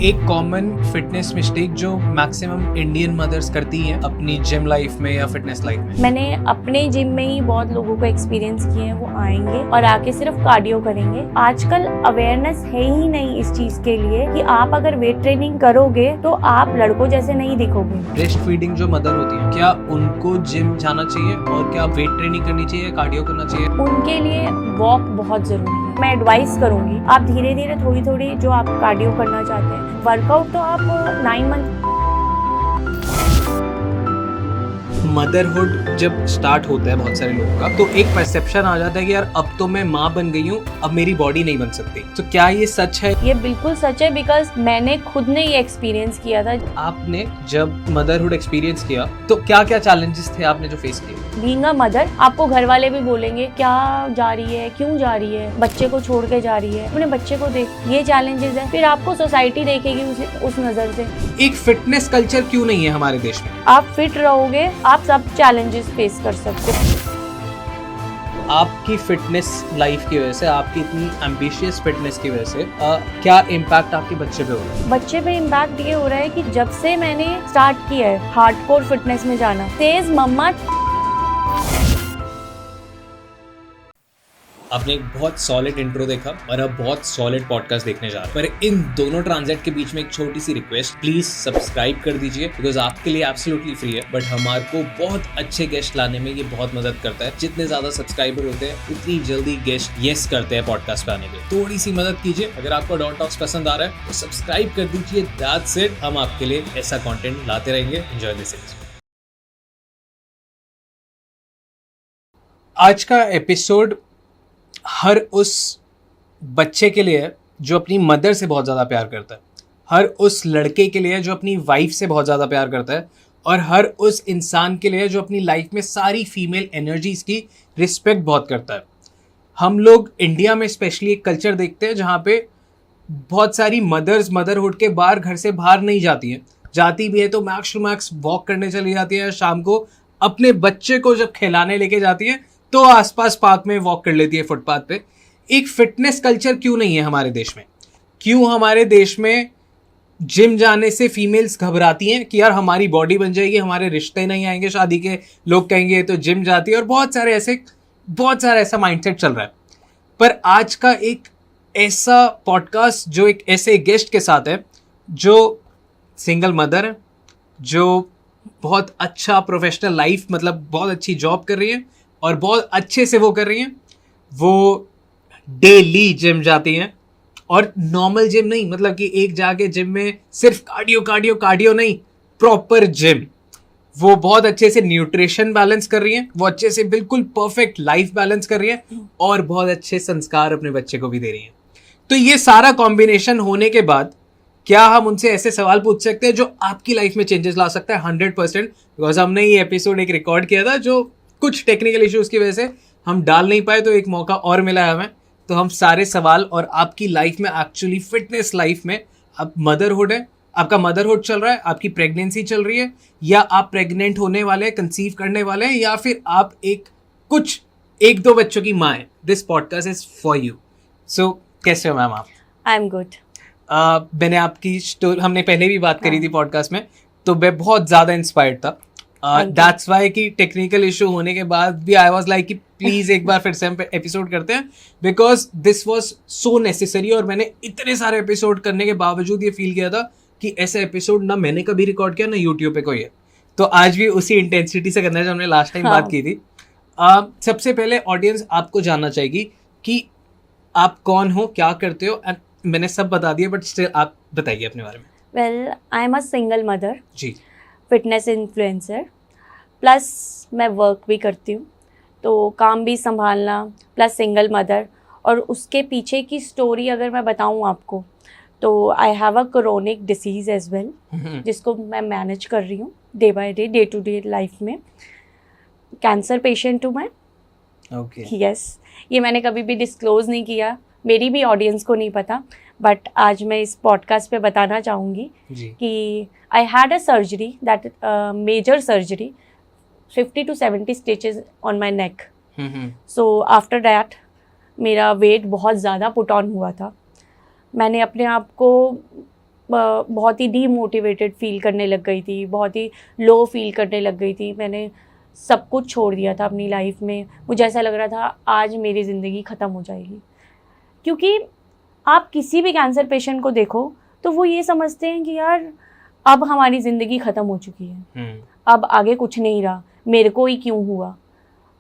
एक common fitness mistake जो maximum Indian mothers करती हैं अपनी जिम लाइफ में या फिटनेस लाइफ में। मैंने अपने जिम में ही बहुत लोगों को एक्सपीरियंस किए हैं, वो आएंगे और आके सिर्फ कार्डियो करेंगे। आजकल अवेयरनेस है ही नहीं इस चीज के लिए कि आप अगर वेट ट्रेनिंग करोगे तो आप लड़कों जैसे नहीं दिखोगे। ब्रेस्ट फीडिंग जो मदर होती है, क्या उनको जिम जाना चाहिए और क्या वेट ट्रेनिंग करनी चाहिए, कार्डियो करना चाहिए? उनके लिए वॉक बहुत जरूरी है। मैं एडवाइस करूंगी, आप धीरे धीरे थोड़ी थोड़ी जो आप कार्डियो करना चाहते हैं, वर्कआउट तो आप 9 मंथ। मदरहुड जब स्टार्ट होता है बहुत सारे लोगों का, तो एक परसेप्शन आ जाता है कि यार अब तो मैं माँ बन गई हूँ, अब मेरी बॉडी नहीं बन सकती। तो क्या ये सच है? ये बिल्कुल सच है, बिकॉज मैंने खुद ने ये एक्सपीरियंस किया था। आपने जब मदरहुड एक्सपीरियंस किया तो क्या क्या चैलेंजेस थे आपने जो फेस किए? बीइंग अ मदर, आपको घर वाले भी बोलेंगे क्या जा रही है, क्यों जा रही है, बच्चे को छोड़ के जा रही है, अपने बच्चे को देख, ये चैलेंजेस है। फिर आपको सोसाइटी देखेगी उस नजर से। एक फिटनेस कल्चर क्यों नहीं है हमारे देश में? आप फिट रहोगे, आप सब चैलेंजेस फेस कर सकते हो। आपकी फिटनेस लाइफ की वजह से, आपकी इतनी एम्बिशियस फिटनेस की वजह से क्या इम्पैक्ट आपके बच्चे पे हो रहा है? बच्चे पे इम्पैक्ट ये हो रहा है कि जब से मैंने स्टार्ट किया है हार्डकोर फिटनेस में जाना, तेज मम्मा। आपने एक बहुत सॉलिड इंट्रो देखा और अब बहुत सॉलिड पॉडकास्ट देखने जा रहे हैं। पर इन दोनों ट्रांजेक्ट के बीच में एक छोटी सी रिक्वेस्ट, प्लीज सब्सक्राइब कर दीजिए, बिकॉज आपके लिए एब्सोल्युटली फ्री है, बट हमारे को बहुत अच्छे गेस्ट लाने में ये बहुत मदद करता है। जितने ज्यादा सब्सक्राइबर होते हैं उतनी जल्दी गेस्ट यस करते हैं पॉडकास्ट पे आने के। थोड़ी सी मदद कीजिए। अगर आपको डॉन टॉक्स पसंद आ रहा है तो सब्सक्राइब कर दीजिए। That's it. हम आपके लिए ऐसा कंटेंट लाते रहेंगे। Enjoy this. आज का एपिसोड हर उस बच्चे के लिए है जो अपनी मदर से बहुत ज़्यादा प्यार करता है, हर उस लड़के के लिए जो अपनी वाइफ से बहुत ज़्यादा प्यार करता है, और हर उस इंसान के लिए जो अपनी लाइफ में सारी फीमेल एनर्जीज की रिस्पेक्ट बहुत करता है। हम लोग इंडिया में स्पेशली एक कल्चर देखते हैं जहाँ पे बहुत सारी मदर्स मदरहुड के बाहर घर से बाहर नहीं जाती हैं, जाती भी है तो मैक्स टू मैक्स वॉक करने चली जाती है। शाम को अपने बच्चे को जब खिलाने लेके जाती है तो आसपास पार्क में वॉक कर लेती है, फुटपाथ पे। एक फिटनेस कल्चर क्यों नहीं है हमारे देश में? क्यों हमारे देश में जिम जाने से फीमेल्स घबराती हैं कि यार हमारी बॉडी बन जाएगी, हमारे रिश्ते नहीं आएंगे शादी के, लोग कहेंगे तो जिम जाती है, और बहुत सारा ऐसा माइंडसेट चल रहा है। पर आज का एक ऐसा पॉडकास्ट जो एक ऐसे गेस्ट के साथ है जो सिंगल मदर है, जो बहुत अच्छा प्रोफेशनल लाइफ, मतलब बहुत अच्छी जॉब कर रही है और बहुत अच्छे से वो कर रही हैं। वो डेली जिम जाती हैं, और नॉर्मल जिम नहीं, मतलब कि एक जाके जिम में सिर्फ कार्डियो नहीं, प्रॉपर जिम। वो बहुत अच्छे से न्यूट्रिशन बैलेंस कर रही हैं, वो अच्छे से बिल्कुल परफेक्ट लाइफ बैलेंस कर रही हैं, और बहुत अच्छे संस्कार अपने बच्चे को भी दे रही हैं। तो ये सारा कॉम्बिनेशन होने के बाद क्या हम उनसे ऐसे सवाल पूछ सकते हैं जो आपकी लाइफ में चेंजेस ला सकता है 100%? बिकॉज हमने ये एपिसोड एक रिकॉर्ड किया था जो कुछ टेक्निकल इश्यूज की वजह से हम डाल नहीं पाए, तो एक मौका और मिला है हमें। तो हम सारे सवाल, और आपकी लाइफ में एक्चुअली फिटनेस लाइफ में, अब मदरहुड है, आपका मदरहुड चल रहा है, आपकी प्रेगनेंसी चल रही है, या आप प्रेग्नेंट होने वाले हैं, कंसीव करने वाले हैं, या फिर आप एक दो बच्चों की माँ है, this podcast is for you. So कैसे हो मैम आप? I am good. मैंने आपकी स्टोरी, हमने पहले भी बात करी थी पॉडकास्ट में, तो मैं बहुत ज़्यादा इंस्पायर्ड था। दैट्स वाई कि टेक्निकल इशू होने के बाद भी आई वाज लाइक कि प्लीज एक बार फिर से हम एपिसोड करते हैं, because this was so necessary. और मैंने इतने सारे एपिसोड करने के बावजूद ये फील किया था कि ऐसा एपिसोड ना मैंने कभी रिकॉर्ड किया, ना यूट्यूब पे कोई है। तो आज भी उसी इंटेंसिटी से करना है जो हमने लास्ट टाइम बात की थी। सबसे पहले ऑडियंस आपको जानना चाहेगी कि आप कौन हो, क्या करते हो। मैंने सब बता दिया, बट स्टिल आप बताइए अपने बारे में। Well, I am a single mother जी। फिटनेस इन्फ्लुएंसर, प्लस मैं वर्क भी करती हूँ, तो काम भी संभालना, प्लस सिंगल मदर। और उसके पीछे की स्टोरी अगर मैं बताऊँ आपको, तो I have a chronic disease as well, जिसको मैं मैनेज कर रही हूँ day by day to day life में। कैंसर पेशेंट हूँ मैं। ओके। यस, ये मैंने कभी भी डिस्क्लोज़ नहीं किया, मेरी भी ऑडियंस को नहीं पता, बट आज मैं इस पॉडकास्ट पे बताना चाहूँगी कि I had a surgery, that major surgery, 50 to 70 stitches on my neck. So after that मेरा वेट बहुत ज़्यादा पुट ऑन हुआ था। मैंने अपने आप को बहुत ही डीमोटिवेटेड फील करने लग गई थी, बहुत ही लो फील करने लग गई थी। मैंने सब कुछ छोड़ दिया था अपनी लाइफ में। मुझे ऐसा लग रहा था आज मेरी ज़िंदगी ख़त्म हो जाएगी, क्योंकि आप किसी भी कैंसर पेशेंट को देखो तो वो ये समझते हैं कि यार अब हमारी ज़िंदगी ख़त्म हो चुकी है, अब आगे कुछ नहीं रहा, मेरे को ही क्यों हुआ।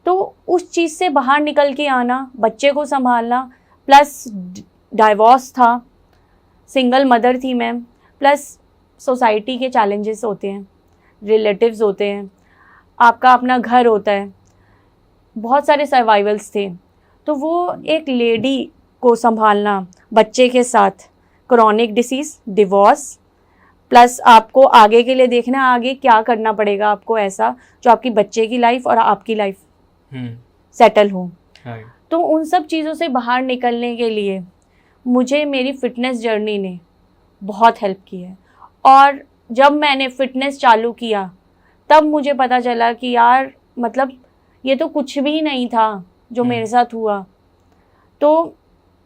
तो उस चीज़ से बाहर निकल के आना, बच्चे को संभालना, प्लस डाइवोर्स था, सिंगल मदर थी मैं, प्लस सोसाइटी के चैलेंजेस होते हैं, रिलेटिव्स होते हैं, आपका अपना घर होता है, बहुत सारे सर्वाइवल्स थे। तो वो एक लेडी को संभालना बच्चे के साथ, क्रॉनिक डिसीज़, डिवोर्स, प्लस आपको आगे के लिए देखना आगे क्या करना पड़ेगा आपको ऐसा जो आपकी बच्चे की लाइफ और आपकी लाइफ सेटल हो। तो उन सब चीज़ों से बाहर निकलने के लिए मुझे मेरी फ़िटनेस जर्नी ने बहुत हेल्प की है। और जब मैंने फ़िटनेस चालू किया तब मुझे पता चला कि यार मतलब ये तो कुछ भी नहीं था जो मेरे साथ हुआ। तो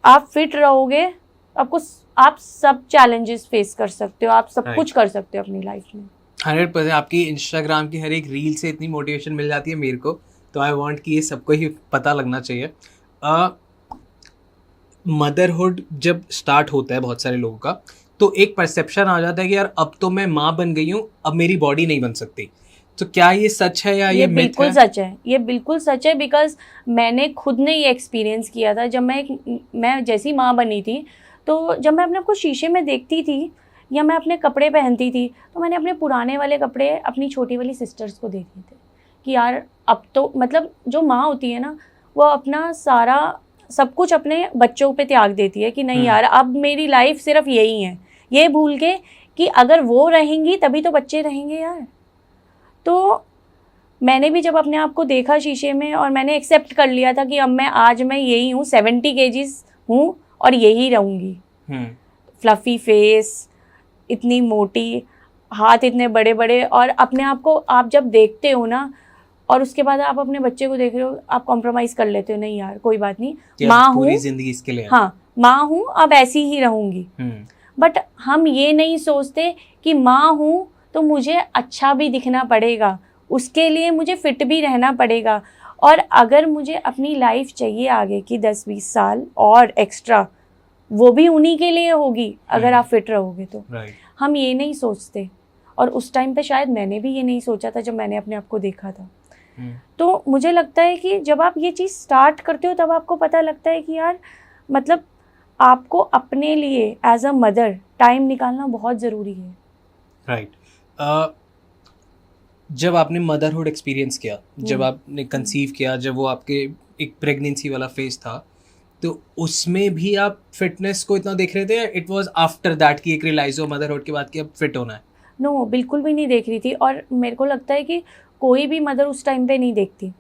आप फिट रहोगे, आप सब चैलेंजेस फेस कर सकते हो, आप सब कुछ कर सकते हो अपनी लाइफ में। 100% आपकी इंस्टाग्राम की हर एक रील से इतनी मोटिवेशन मिल जाती है मेरे को, तो आई वांट कि ये सबको ही पता लगना चाहिए। मदरहुड जब स्टार्ट होता है बहुत सारे लोगों का, तो एक परसेप्शन आ जाता है कि यार अब तो मैं माँ बन गई हूँ, अब मेरी बॉडी नहीं बन सकती। तो क्या ये सच है या ये मिथ है? बिल्कुल सच है, ये बिल्कुल सच है। बिकॉज मैंने खुद ने ये एक्सपीरियंस किया था। जब मैं जैसी माँ बनी थी, तो जब मैं अपने आप को शीशे में देखती थी या मैं अपने कपड़े पहनती थी, तो मैंने अपने पुराने वाले कपड़े अपनी छोटी वाली सिस्टर्स को देखे थे कि यार अब तो मतलब जो माँ होती है ना, वो अपना सारा सब कुछ अपने बच्चों पे त्याग देती है कि नहीं यार अब मेरी लाइफ सिर्फ यही है, ये भूल के कि अगर वो रहेंगी तभी तो बच्चे रहेंगे यार। तो मैंने भी जब अपने आप को देखा शीशे में और मैंने एक्सेप्ट कर लिया था कि अब मैं यही हूँ, 70 kgs हूँ और यही रहूँगी। फ्लफ़ी फेस, इतनी मोटी, हाथ इतने बड़े बड़े, और अपने आप को आप जब देखते हो ना और उसके बाद आप अपने बच्चे को देख रहे हो, आप कॉम्प्रोमाइज़ कर लेते हो, नहीं यार कोई बात नहीं, माँ हूँ, पूरी जिंदगी इसके लिए, हाँ माँ हूँ, अब ऐसी ही रहूँगी। बट हम ये नहीं सोचते कि माँ हूँ तो मुझे अच्छा भी दिखना पड़ेगा, उसके लिए मुझे फिट भी रहना पड़ेगा, और अगर मुझे अपनी लाइफ चाहिए आगे की 10-20 साल और एक्स्ट्रा, वो भी उन्हीं के लिए होगी अगर आप फिट रहोगे तो। हम ये नहीं सोचते, और उस टाइम पे शायद मैंने भी ये नहीं सोचा था जब मैंने अपने आप को देखा था। तो मुझे लगता है कि जब आप ये चीज़ स्टार्ट करते हो तब आपको पता लगता है कि यार मतलब आपको अपने लिए एज अ मदर टाइम निकालना बहुत ज़रूरी है। राइट। जब आपने मदरहुड एक्सपीरियंस किया, जब आपने कंसीव किया, जब वो आपके एक प्रेगनेंसी वाला फेज था, तो उसमें भी आप फिटनेस को इतना देख रहे थे, इट वाज आफ्टर दैट कि एक रियलाइज हो मदरहुड के बाद कि अब फिट होना है? नो, बिल्कुल भी नहीं देख रही थी, और मेरे को लगता है कि कोई भी मदर उस टाइम पे नहीं देखती।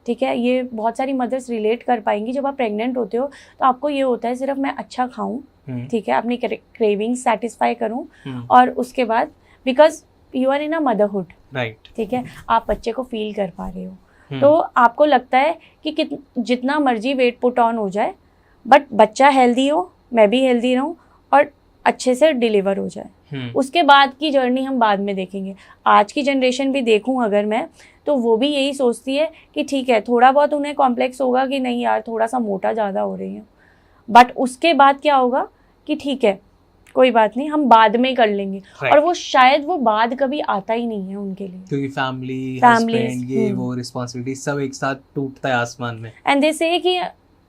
ठीक है, ये बहुत सारी मदर्स रिलेट कर पाएंगी। जब आप प्रेग्नेंट होते हो तो आपको ये होता है सिर्फ मैं अच्छा खाऊं, ठीक है, अपनी क्रेविंग सेटिस्फाई करूं, और उसके बाद because you are in a motherhood, right, ठीक है, आप बच्चे को फील कर पा रहे हो, तो आपको लगता है कि जितना मर्जी वेट पुट ऑन हो जाए बट बच्चा हेल्दी हो, मैं भी हेल्दी रहूं और अच्छे से डिलीवर हो जाए। उसके बाद की जर्नी हम बाद में देखेंगे। आज की जनरेशन भी देखूं अगर मैं, तो वो भी यही सोचती है कि ठीक है थोड़ा बहुत उन्हें कॉम्प्लेक्स होगा कि नहीं यार थोड़ा सा मोटा ज़्यादा हो रही है, बट उसके बाद क्या होगा कि ठीक है कोई बात नहीं, हम बाद में कर लेंगे। और वो शायद वो बाद कभी आता ही नहीं है उनके लिए, क्योंकि फैमिली हस्बैंड ये वो रिस्पांसिबिलिटी सब एक साथ टूटता है आसमान में, एंड दे से कि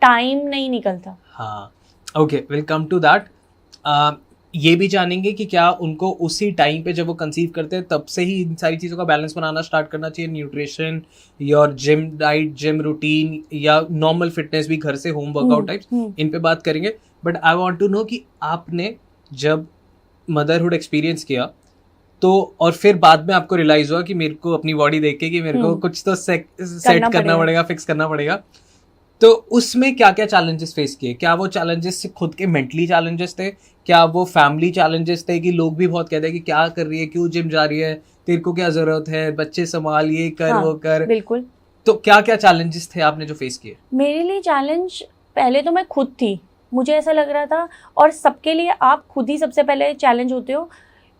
टाइम नहीं निकलता। हाँ, okay, will come to that. ये भी जानेंगे कि क्या उनको उसी टाइम पे जब वो कंसीव करते हैं तब से ही इन सारी चीज़ों का बैलेंस बनाना स्टार्ट करना चाहिए, nutrition, your gym diet, gym routine, या नॉर्मल फिटनेस भी घर से, होम वर्कआउट टाइप्स, इन पे बात करेंगे। But I want to know कि आपने जब मदरहुड एक्सपीरियंस किया तो, और फिर बाद में आपको रियलाइज हुआ कि मेरे को अपनी बॉडी देख के कि मेरे को कुछ तो सेट करना पड़ेगा, फिक्स करना पड़ेगा, तो उसमें क्या क्या चैलेंजेस फेस किए? क्या वो चैलेंजेस खुद के मेंटली चैलेंजेस थे, क्या वो फैमिली चैलेंजेस थे कि लोग भी बहुत कहते हैं कि क्या कर रही है, क्यों जिम जा रही है, तेरे को क्या जरूरत है, बच्चे संभाल, ये कर, हाँ, वो कर, बिल्कुल। तो क्या क्या चैलेंजेस थे आपने जो फेस किए? मेरे लिए चैलेंज पहले तो मैं खुद थी मुझे ऐसा लग रहा था, और सबके लिए आप खुद ही सबसे पहले चैलेंज होते हो,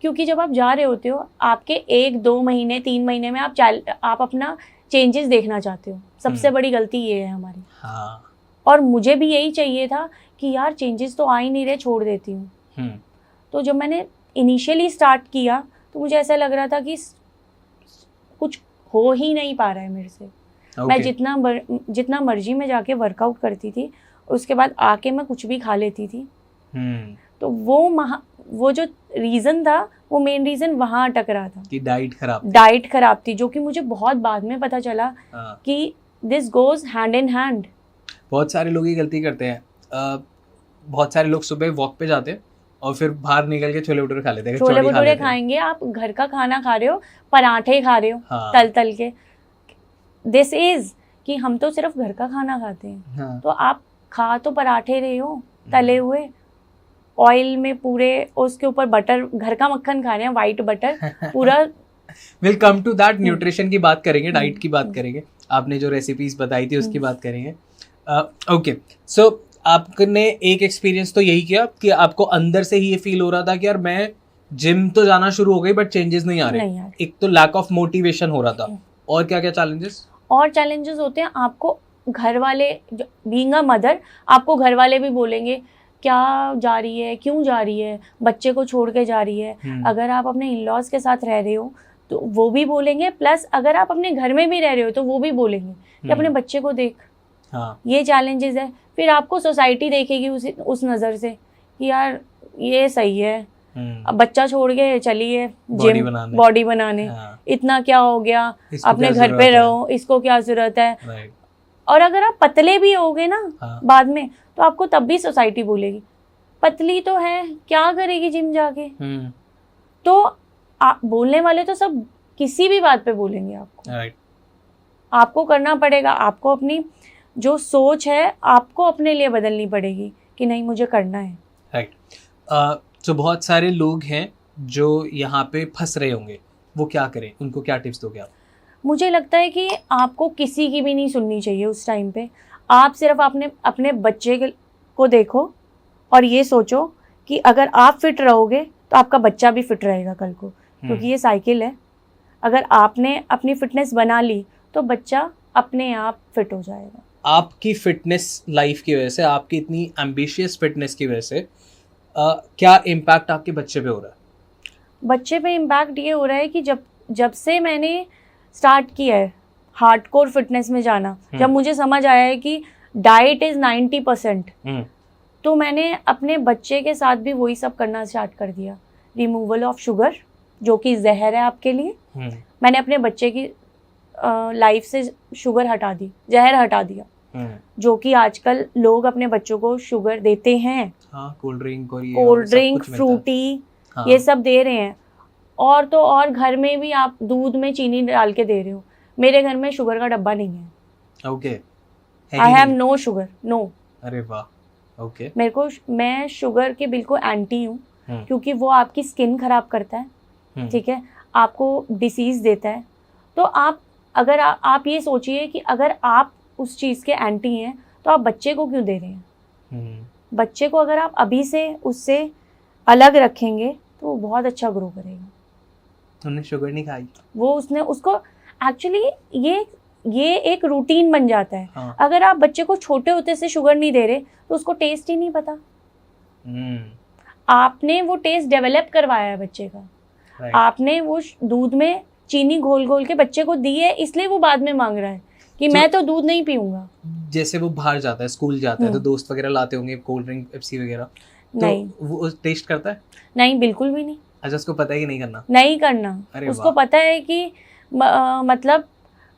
क्योंकि जब आप जा रहे होते हो आपके 1-2 महीने 3 महीने में आप अपना चेंजेस देखना चाहते हो। सबसे बड़ी गलती ये है हमारी। हाँ। और मुझे भी यही चाहिए था कि यार चेंजेस तो आ ही नहीं रहे, छोड़ देती हूँ। तो जब मैंने इनिशियली स्टार्ट किया तो मुझे ऐसा लग रहा था कि कुछ हो ही नहीं पा रहा है मेरे से। मैं जितना मर्जी में जाके वर्कआउट करती थी, उसके बाद आके मैं कुछ भी खा लेती थी। तो वो जो रीज़न था, वो मेन रीज़न वहाँ अटक रहा था कि डाइट खराब थी, जो कि मुझे बहुत बाद में पता चला कि this goes hand in hand. बहुत सारे लोग ये गलती करते हैं। बहुत सारे लोग सुबह वॉक पे जाते हैं और फिर बाहर निकल के छोले भटूरे खा लेते हैं। छोले भटूरे खाएंगे, आप घर का खाना खा रहे हो, पराठे खा रहे हो, हाँ। तल के। दिस इज कि हम तो सिर्फ घर का खाना खाते हैं, हाँ। तो आप खा तो पराठे रहे हो तले हुए ऑयल में पूरे, उसके ऊपर बटर, घर का मक्खन खा रहे हैं, वाइट बटर पूरा। Will come to that, nutrition की बात करेंगे, डाइट की बात करेंगे, आपने जो रेसिपीज बताई थी उसकी बात करेंगे। ओके, सो आपने एक एक्सपीरियंस तो यही किया कि आपको अंदर से ही ये फील हो रहा था कि यार मैं जिम तो जाना शुरू हो गई बट चेंजेस नहीं आ रहे। एक तो लैक ऑफ मोटिवेशन हो रहा था, और क्या क्या चैलेंजेस? और चैलेंजेस होते हैं आपको घर वाले, बीइंग अ मदर, आपको घर वाले भी बोलेंगे क्या जा रही है, क्यों जा रही है, बच्चे को छोड़ के जा रही है। अगर आप अपने इन-लॉज के साथ रह रहे हो तो वो भी बोलेंगे, प्लस अगर आप अपने घर में भी रह रहे हो तो वो भी बोलेंगे कि अपने बच्चे को देख। हाँ। ये चैलेंजेस है। फिर आपको सोसाइटी देखेगी उस नज़र से कि यार ये सही है, अब बच्चा छोड़ के चलिए जिम बॉडी बनाने, हाँ। इतना क्या हो गया, अपने घर पे रहो, इसको क्या जरूरत है। और अगर आप पतले भी होगे ना, हाँ। बाद में, तो आपको तब भी सोसाइटी बोलेगी पतली तो है, क्या करेगी जिम जाके। तो बोलने वाले तो सब किसी भी बात पे बोलेंगे आपको। आपको करना पड़ेगा, आपको अपनी जो सोच है आपको अपने लिए बदलनी पड़ेगी कि नहीं मुझे करना है। तो बहुत सारे लोग हैं जो यहाँ पे फंस रहे होंगे, वो क्या करें, उनको क्या टिप्स दोगे आप? मुझे लगता है कि आपको किसी की भी नहीं सुननी चाहिए उस टाइम पे। आप सिर्फ अपने बच्चे को देखो और ये सोचो कि अगर आप फिट रहोगे तो आपका बच्चा भी फिट रहेगा कल को, क्योंकि ये साइकिल है। अगर आपने अपनी फिटनेस बना ली तो बच्चा अपने आप फिट हो जाएगा। आपकी फिटनेस लाइफ की वजह से, आपकी इतनी एम्बिशियस फिटनेस की वजह से क्या इम्पैक्ट आपके बच्चे पे हो रहा है? बच्चे पे इम्पैक्ट ये हो रहा है कि जब से मैंने स्टार्ट किया है हार्डकोर फिटनेस में जाना, जब मुझे समझ आया है कि डाइट इज 90%, तो मैंने अपने बच्चे के साथ भी वही सब करना स्टार्ट कर दिया। रिमूवल ऑफ शुगर, जो कि जहर है आपके लिए। मैंने अपने बच्चे की लाइफ से शुगर हटा दी, जहर हटा दिया, जो कि आजकल लोग अपने बच्चों को शुगर देते हैं। हाँ, कोल्ड ड्रिंक फ्रूटी, हाँ। ये सब दे रहे हैं। और तो और घर में भी आप दूध में चीनी डाल के दे रहे हो। मेरे घर में शुगर का डब्बा नहीं है। Okay, I have no sugar, no. अरे वाह, ओके। मैं शुगर के बिल्कुल एंटी हूँ, क्योंकि वो आपकी स्किन खराब करता है, ठीक है, आपको डिसीज देता है। तो अगर आप ये सोचिए कि अगर आप उस चीज़ के एंटी हैं तो आप बच्चे को क्यों दे रहे हैं? बच्चे को अगर आप अभी से उससे अलग रखेंगे तो वो बहुत अच्छा ग्रो करेगा। उन्होंने शुगर नहीं खाई, उसको एक्चुअली ये एक रूटीन बन जाता है। हाँ। अगर आप बच्चे को छोटे होते से शुगर नहीं दे रहे तो उसको टेस्ट ही नहीं पता। आपने वो टेस्ट डेवलप करवाया है बच्चे का। आपने वो दूध में चीनी घोल के बच्चे को दी है, इसलिए वो बाद में मांग रहा है कि मैं तो दूध नहीं पीऊंगा। जैसे वो बाहर जाता है, स्कूल जाता है, तो दोस्त वगैरह लाते होंगे कोल्ड ड्रिंक, पेप्सी वगैरह, नहीं, तो वो टेस्ट करता है? नहीं, बिल्कुल भी नहीं। अच्छा, उसको पता है कि नहीं करना। उसको पता है कि मतलब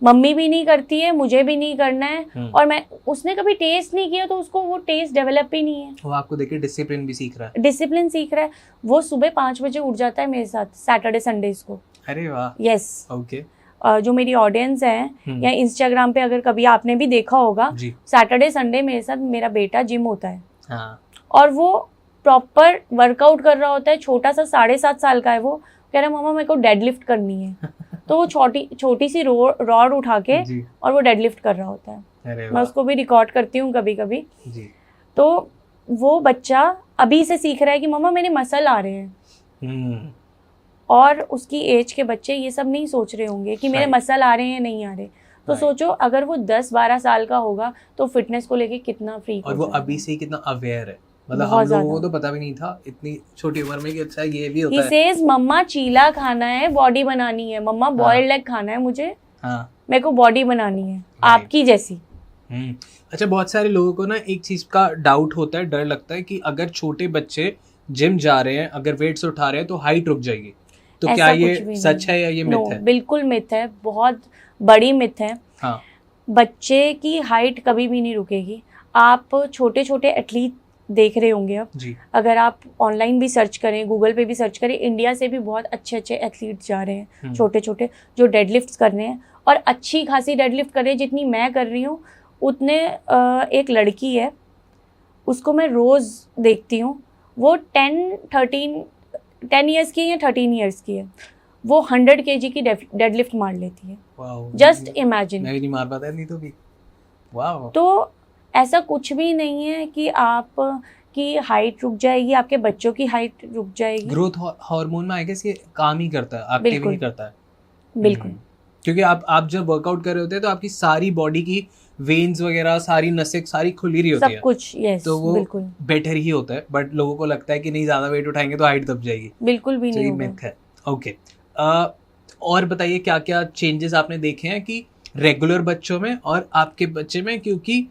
मम्मी भी नहीं करती है, मुझे भी नहीं करना है, और उसने कभी टेस्ट नहीं किया तो उसको वो टेस्ट डेवलप ही नहीं है। वो आपको देख के डिसिप्लिन भी सीख रहा है। डिसिप्लिन सीख रहा है। वो सुबह 5 बजे उठ जाता है मेरे साथ सैटरडे संडेज को। अरे वाह, यस। ओके। जो मेरी ऑडियंस है या इंस्टाग्राम पे अगर कभी आपने भी देखा होगा, सैटरडे संडे मेरे साथ मेरा बेटा जिम होता है। हाँ। और वो प्रॉपर वर्कआउट कर रहा होता है। छोटा सा 7.5 साल का है, वो कह रहा है मम्मा मेरे को डेडलिफ्ट करनी है। तो वो छोटी सी रॉड उठा के और वो डेडलिफ्ट कर रहा होता है। मैं उसको भी रिकॉर्ड करती हूँ कभी कभी। तो वो बच्चा अभी से सीख रहा है कि मम्मा मेरे मसल आ रहे हैं, और उसकी एज के बच्चे ये सब नहीं सोच रहे होंगे कि मेरे मसल आ रहे हैं नहीं आ रहे। तो सोचो अगर वो 10-12 साल का होगा तो फिटनेस को लेके कितना फ्री, और वो अभी से ही कितना अवेयर है। मतलब हम लोगों को तो पता भी नहीं था इतनी छोटी उम्र में कि अच्छा ये भी होता है। He says मम्मा चीला खाना है, बॉडी बनानी है, मम्मा बॉइल्ड एग खाना है मुझे, मेरे को बॉडी बनानी है आपकी जैसी। अच्छा, बहुत सारे लोगों को ना एक चीज का डाउट होता है, डर लगता है कि अगर छोटे बच्चे जिम जा रहे हैं, अगर वेट्स उठा रहे हैं तो हाइट रुक जाएगी। तो क्या ये सच है या ये मिथ है? बिल्कुल मिथ है, बहुत बड़ी मिथ है। हाँ। बच्चे की हाइट कभी भी नहीं रुकेगी। आप छोटे छोटे एथलीट देख रहे होंगे अब जी। अगर आप ऑनलाइन भी सर्च करें, गूगल पे भी सर्च करें, इंडिया से भी बहुत अच्छे अच्छे एथलीट जा रहे हैं छोटे छोटे, जो डेडलिफ्ट्स कर रहे हैं और अच्छी खासी डेडलिफ्ट कर रहे हैं, जितनी मैं कर रही हूँ उतने। एक लड़की है, उसको मैं रोज़ देखती हूँ, वो 10 ईयर्स की है या 13 ईयर्स की है, वो 100 kg की डेडलिफ्ट मार लेती है। Just imagine. मैं भी नहीं मार पाता नहीं तो भी। वाह। तो ऐसा कुछ भी नहीं है कि आप की हाइट रुक जाएगी, आपके बच्चों की हाइट रुक जाएगी। ग्रोथ हार्मोन में आई गेस ये काम ही करता है, एक्टिव ही करता है। बिल्कुल। क्योंकि आप जब वर्कआउट कर रहे होते हैं तो आपकी सारी बॉडी की वेन्स वगैरह, सारी नसें सारी खुली रही होती है, सब कुछ। यस, तो वो बिल्कुल बेटर ही होता है। बट लोगों को लगता है कि नहीं, ज्यादा वेट उठाएंगे तो हाइट दब जाएगी। बिल्कुल भी नहीं होगा। मिथ है। ओके। और बताइए क्या क्या चेंजेस आपने देखे हैं कि रेगुलर बच्चों में और आपके बच्चे में? क्योंकि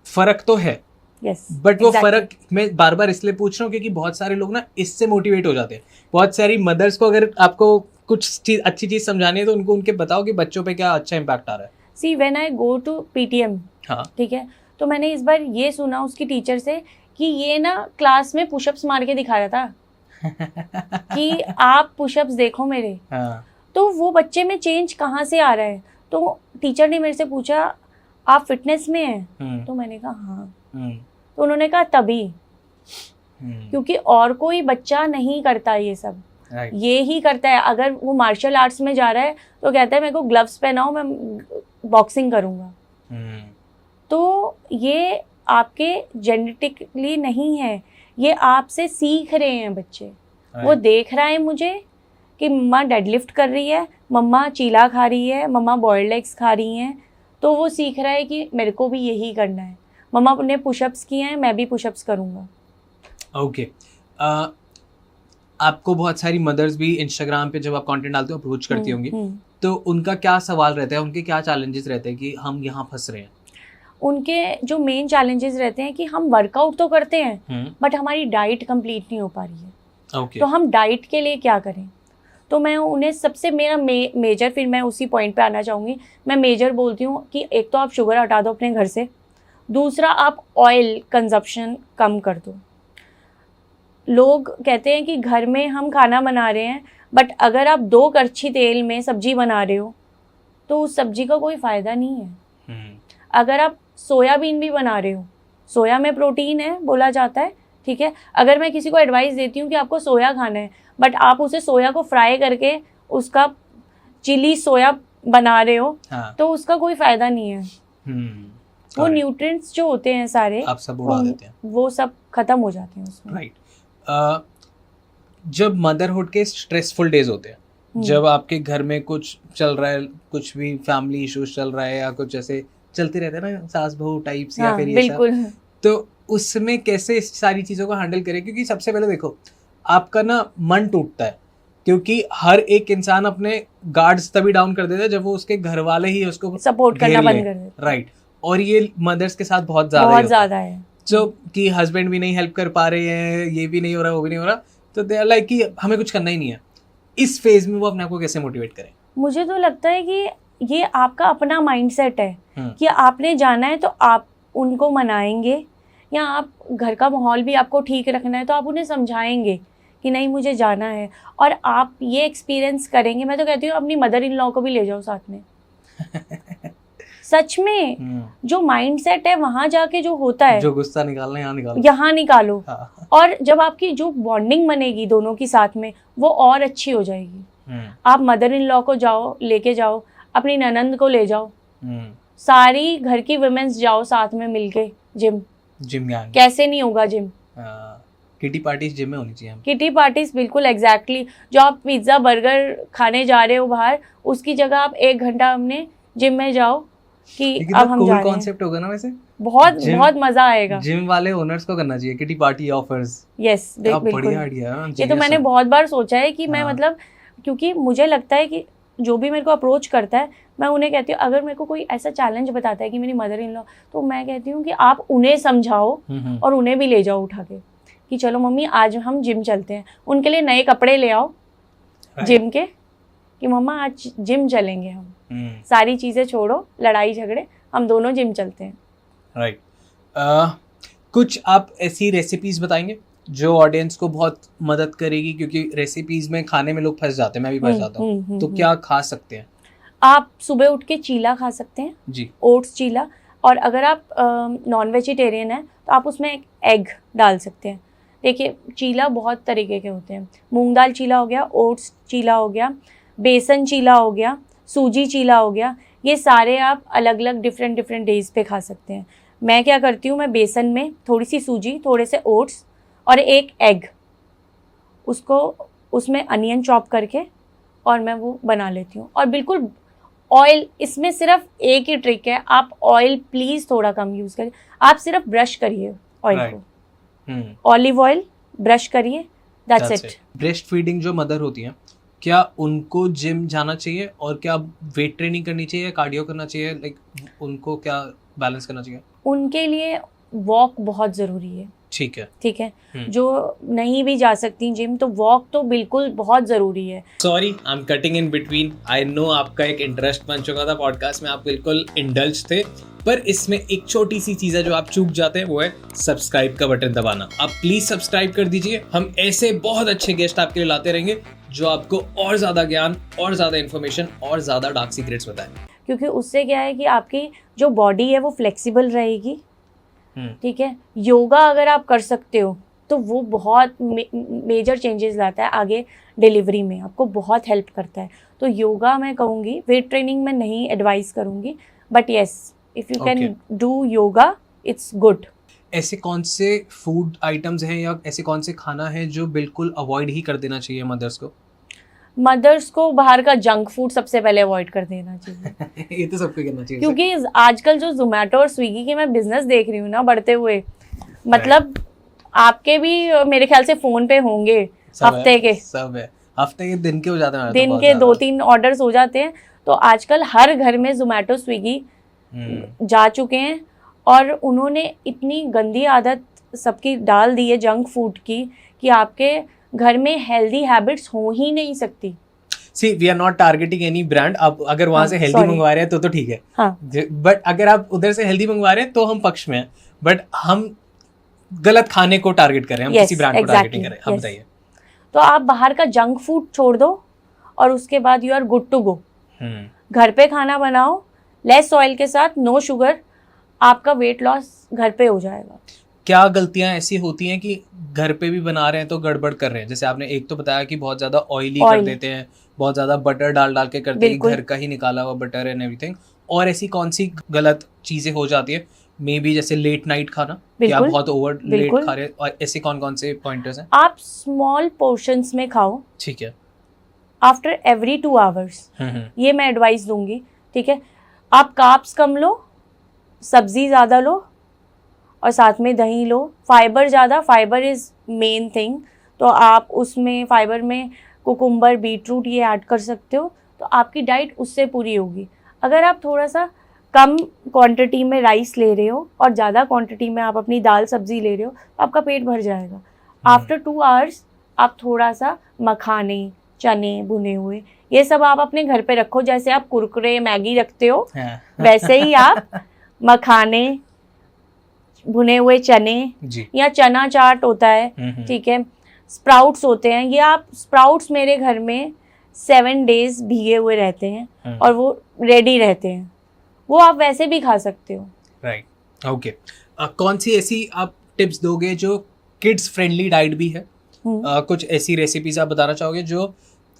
फर्क तो है, बट वो फर्क मैं बार बार इसलिए पूछ रहा हूँ क्योंकि बहुत सारे लोग ना इससे मोटिवेट हो जाते हैं। बहुत सारी मदर्स को अगर आपको कुछ चीज अच्छी चीज समझानी है तो उनको उनके बताओ कि बच्चों पे क्या अच्छा इम्पैक्ट आ रहा है। See when I go to PTM, ठीक है, तो मैंने इस बार ये सुना उसकी टीचर से कि ये ना क्लास में पुशअप्स मार के दिखा रहा था कि आप पुशअप्स देखो मेरे। तो वो बच्चे में चेंज कहाँ से आ रहा है? तो टीचर ने मेरे से पूछा आप फिटनेस में हैं? तो मैंने कहा हाँ। तो उन्होंने कहा तभी, क्योंकि और कोई बच्चा नहीं करता ये सब, ये ही करता है। अगर वो मार्शल आर्ट्स में जा रहा है तो कहता है मेरे को ग्लव्स पहनाओ, मैं बॉक्सिंग करूँगा। तो ये आपके जेनेटिकली नहीं है, ये आपसे सीख रहे हैं बच्चे। वो देख रहा है मुझे कि मम्मा डेडलिफ्ट कर रही है, मम्मा चीला खा रही है, मम्मा बॉइल्ड एग्स खा रही हैं, तो वो सीख रहा है कि मेरे को भी यही करना है। मम्मा ने पुशअप्स किए हैं, मैं भी पुशअप्स करूँगा। ओके। आपको बहुत सारी मदर्स भी इंस्टाग्राम पे जब आप कंटेंट डालते हो अप्रोच करती होंगी, तो उनका क्या सवाल रहता है, उनके क्या चैलेंजेस रहते हैं कि हम यहाँ फंस रहे हैं? उनके जो मेन चैलेंजेस रहते हैं कि हम वर्कआउट तो करते हैं बट हमारी डाइट कंप्लीट नहीं हो पा रही है। तो हम डाइट के लिए क्या करें? तो मैं उन्हें सबसे मेरा मेजर, फिर मैं उसी पॉइंट पे आना चाहूँगी, मैं मेजर बोलती हूँ कि एक तो आप शुगर हटा दो अपने घर से, दूसरा आप ऑयल कंजप्शन कम कर दो। लोग कहते हैं कि घर में हम खाना बना रहे हैं, बट अगर आप 2 करछी तेल में सब्जी बना रहे हो तो उस सब्जी का कोई फ़ायदा नहीं है। अगर आप सोयाबीन भी बना रहे हो, सोया में प्रोटीन है बोला जाता है, ठीक है। अगर मैं किसी को एडवाइस देती हूँ कि आपको सोया खाना है, बट आप उसे सोया को फ्राई करके उसका चिली सोया बना रहे हो, तो उसका कोई फ़ायदा नहीं है। वो न्यूट्रिएंट्स जो होते हैं सारे आप सब उड़ा देते हैं, वो सब खत्म हो जाते हैं उसमें। राइट। जब मदरहुड के स्ट्रेसफुल डेज होते हैं, जब आपके घर में कुछ चल रहा है, कुछ भी फैमिली इश्यूज चल रहा है या कुछ ऐसे चलते रहते हैं ना, सास बहू टाइप्स या फिर ये सब, तो उसमें कैसे इस सारी चीज़ों को हैंडल करें? क्योंकि सबसे पहले देखो, आपका ना मन टूटता है, क्योंकि हर एक इंसान अपने गार्ड्स तभी डाउन कर देता है जब वो उसके घर वाले ही उसको सपोर्ट करना बंद कर देते। राइट। और ये मदर्स के साथ बहुत ज़्यादा है, जो कि हस्बैंड भी नहीं हेल्प कर पा रहे हैं, ये भी नहीं हो रहा, वो भी नहीं हो रहा, तो दे आर लाइक कि हमें कुछ करना ही नहीं है। इस फेज में वो अपने आप को कैसे मोटिवेट करें? मुझे तो लगता है कि ये आपका अपना माइंडसेट है कि आपने जाना है तो आप उनको मनाएंगे, या आप घर का माहौल भी आपको ठीक रखना है तो आप उन्हें समझाएंगे कि नहीं मुझे जाना है, और आप ये एक्सपीरियंस करेंगे। मैं तो कहती हूँ अपनी मदर इन लॉ को भी ले जाओ साथ में। सच में जो माइंडसेट है वहां जाके जो होता है, जो गुस्सा निकालना है यहाँ निकालो। हाँ। और जब आपकी जो बॉन्डिंग बनेगी दोनों की साथ में, वो और अच्छी हो जाएगी। आप मदर इन लॉ को जाओ, लेके जाओ, अपनी ननंद को ले जाओ, सारी घर की वुमेन्स जाओ साथ में मिलके जिम, जिम गैंग, कैसे नहीं होगा जिम? किटी पार्टीज जिम में होनी चाहिए। किटी पार्टीज बिल्कुल एग्जैक्टली। जो आप पिज्ज़ा बर्गर खाने जा रहे हो बाहर, उसकी जगह आप 1 घंटा हमने जिम में जाओ कि अब हम जा रहे हैं। कॉन्सेप्ट होगा ना वैसे, बहुत बहुत मजा आएगा। जिम वाले ओनर्स को करना चाहिए किटी पार्टी ऑफर्स। यस, बिल्कुल बढ़िया आइडिया है। ये तो मैंने बहुत बार सोचा है कि मैं मतलब, क्योंकि मुझे लगता है कि जो भी मेरे को अप्रोच करता है, मैं उन्हें कहती हूँ अगर मेरे को कोई ऐसा चैलेंज बताता है कि मेरी मदर इन लॉ, तो मैं कहती हूँ कि आप उन्हें समझाओ और उन्हें भी ले जाओ उठा के कि चलो मम्मी आज हम जिम चलते हैं। उनके लिए नए कपड़े ले आओ जिम के कि मम्मा आज जिम चलेंगे हम। सारी चीज़ें छोड़ो, लड़ाई झगड़े, हम दोनों जिम चलते हैं। राइट। कुछ आप ऐसी रेसिपीज बताएंगे जो ऑडियंस को बहुत मदद करेगी, क्योंकि रेसिपीज में खाने में लोग फंस जाते हैं, मैं भी फंस जाता हूँ। तो क्या खा सकते हैं? आप सुबह उठ के चीला खा सकते हैं जी, ओट्स चीला। और अगर आप नॉन वेजिटेरियन हैं तो आप उसमें एक एग डाल सकते हैं। देखिए चीला बहुत तरीके के होते हैं, मूंग दाल चीला हो गया, ओट्स चीला हो गया, बेसन चीला हो गया, सूजी चीला हो गया। ये सारे आप अलग अलग डिफरेंट डेज पे खा सकते हैं। मैं क्या करती हूँ, मैं बेसन में थोड़ी सी सूजी, थोड़े से ओट्स और एक एग, उसको उसमें अनियन चॉप करके और मैं वो बना लेती हूँ। और बिल्कुल ऑयल, इसमें सिर्फ एक ही ट्रिक है, आप ऑयल प्लीज़ थोड़ा कम यूज़ करिए। आप सिर्फ ब्रश करिए ऑयल को, ऑलिव ऑयल ब्रश करिए, दैट्स इट। ब्रेस्ट फीडिंग जो मदर होती हैं, क्या उनको जिम जाना चाहिए और क्या वेट ट्रेनिंग करनी चाहिए या कार्डियो करना चाहिए? लाइक उनको क्या बैलेंस करना चाहिए? उनके लिए वॉक बहुत ज़रूरी है। ठीक है। जो नहीं भी जा सकती जिम, तो वॉक तो बिल्कुल बहुत ज़रूरी है। Sorry, I am cutting in between. I know आपका एक इंटरेस्ट बन चुका था पॉडकास्ट में, आप बिल्कुल इंडल्ज थे, पर इसमें एक छोटी सी चीज़ है जो आप चूक जाते हैं, वो है सब्सक्राइब का बटन दबाना। आप प्लीज़ सब्सक्राइब कर दीजिए। हम ऐसे बहुत अच्छे गेस्ट आपके लिए लाते रहेंगे जो आपको और ज़्यादा ज्ञान और ज़्यादा इन्फॉर्मेशन और ज़्यादा डार्क सीक्रेट्स बताएं। क्योंकि उससे क्या है कि आपकी जो बॉडी है वो फ्लेक्सिबल रहेगी। ठीक है, योगा अगर आप कर सकते हो तो वो बहुत मेजर चेंजेस लाता है आगे डिलीवरी में, आपको बहुत हेल्प करता है। तो योगा मैं कहूँगी, वेट ट्रेनिंग में नहीं एडवाइस करूँगी, but yes if you can do yoga it's good. ऐसे कौन से फूड आइटम्स हैं या ऐसे कौन से खाना है जो बिल्कुल अवॉइड ही कर देना चाहिए मदर्स को? मदर्स को बाहर का जंक फूड सबसे पहले अवॉइड कर देना चाहिए। ये तो सबको करना चाहिए, क्योंकि आजकल जो जोमेटो और स्विगी के मैं बिजनेस देख रही हूँ ना बढ़ते हुए, मतलब आपके भी मेरे ख्याल से फोन पे होंगे, हफ्ते के दिन के हो जाते हैं, दिन के 2-3 ऑर्डर्स हो जाते हैं। तो आजकल हर घर में जोमेटो स्विगी जा चुके हैं और उन्होंने इतनी गंदी आदत सबकी डाल दी है जंक फूड की कि आपके घर में हेल्दी हैबिट्स हो ही नहीं सकती। See, we are not targeting any brand. आप अगर वहाँ से हेल्दी मंगवा रहे हैं तो ठीक है, बट अगर आप उधर से हेल्दी मंगवा रहे हैं तो हम पक्ष में हैं, बट हम गलत खाने को टारगेट कर रहे हैं, हम किसी ब्रांड को टारगेटिंग कर रहे हैं। हम बताइए। तो आप बाहर का जंक फूड छोड़ दो और उसके बाद you are good to go. घर पे खाना बनाओ, लेस ऑयल के साथ, नो शुगर, आपका वेट लॉस घर पे हो जाएगा। क्या गलतियां ऐसी होती हैं कि घर पे भी बना रहे हैं तो गड़बड़ कर रहे हैं? जैसे आपने एक तो बताया कि बहुत ज्यादा ऑयली कर देते हैं, बहुत ज्यादा बटर डाल के करते हैं, घर का ही निकाला हुआ बटर एंड एवरीथिंग। और ऐसी कौन सी गलत चीजें हो जाती है? मे बी जैसे लेट नाइट खाना, क्या बहुत ओवर लेट खा रहे हैं, और ऐसे कौन से पॉइंटर्स हैं? आप स्मॉल पोर्शंस में खाओ, ठीक है, आफ्टर एवरी 2 आवर्स, ये मैं एडवाइस दूंगी। ठीक है, आप कार्ब्स कम लो, सब्जी ज़्यादा लो और साथ में दही लो। फाइबर ज़्यादा, फाइबर इज़ मेन थिंग, तो आप उसमें फाइबर में कुकुम्बर, बीटरूट ये ऐड कर सकते हो, तो आपकी डाइट उससे पूरी होगी। अगर आप थोड़ा सा कम क्वांटिटी में राइस ले रहे हो और ज़्यादा क्वांटिटी में आप अपनी दाल सब्जी ले रहे हो, तो आपका पेट भर जाएगा। आफ्टर 2 आवर्स आप थोड़ा सा मखाने, चने भुने हुए, ये सब आप अपने घर पे रखो। जैसे आप कुरकुरे, मैगी रखते हो, वैसे ही आप मखाने, भुने हुए चने या चना चाट होता है, ठीक है, स्प्राउट्स होते हैं, ये आप स्प्राउट्स मेरे घर में 7 डेज भीगे हुए रहते हैं और वो रेडी रहते हैं, वो आप वैसे भी खा सकते हो। Right, okay. कौन सी ऐसी आप टिप्स दोगे जो किड्स फ्रेंडली डाइट भी है? कुछ ऐसी रेसिपीज आप बताना चाहोगे जो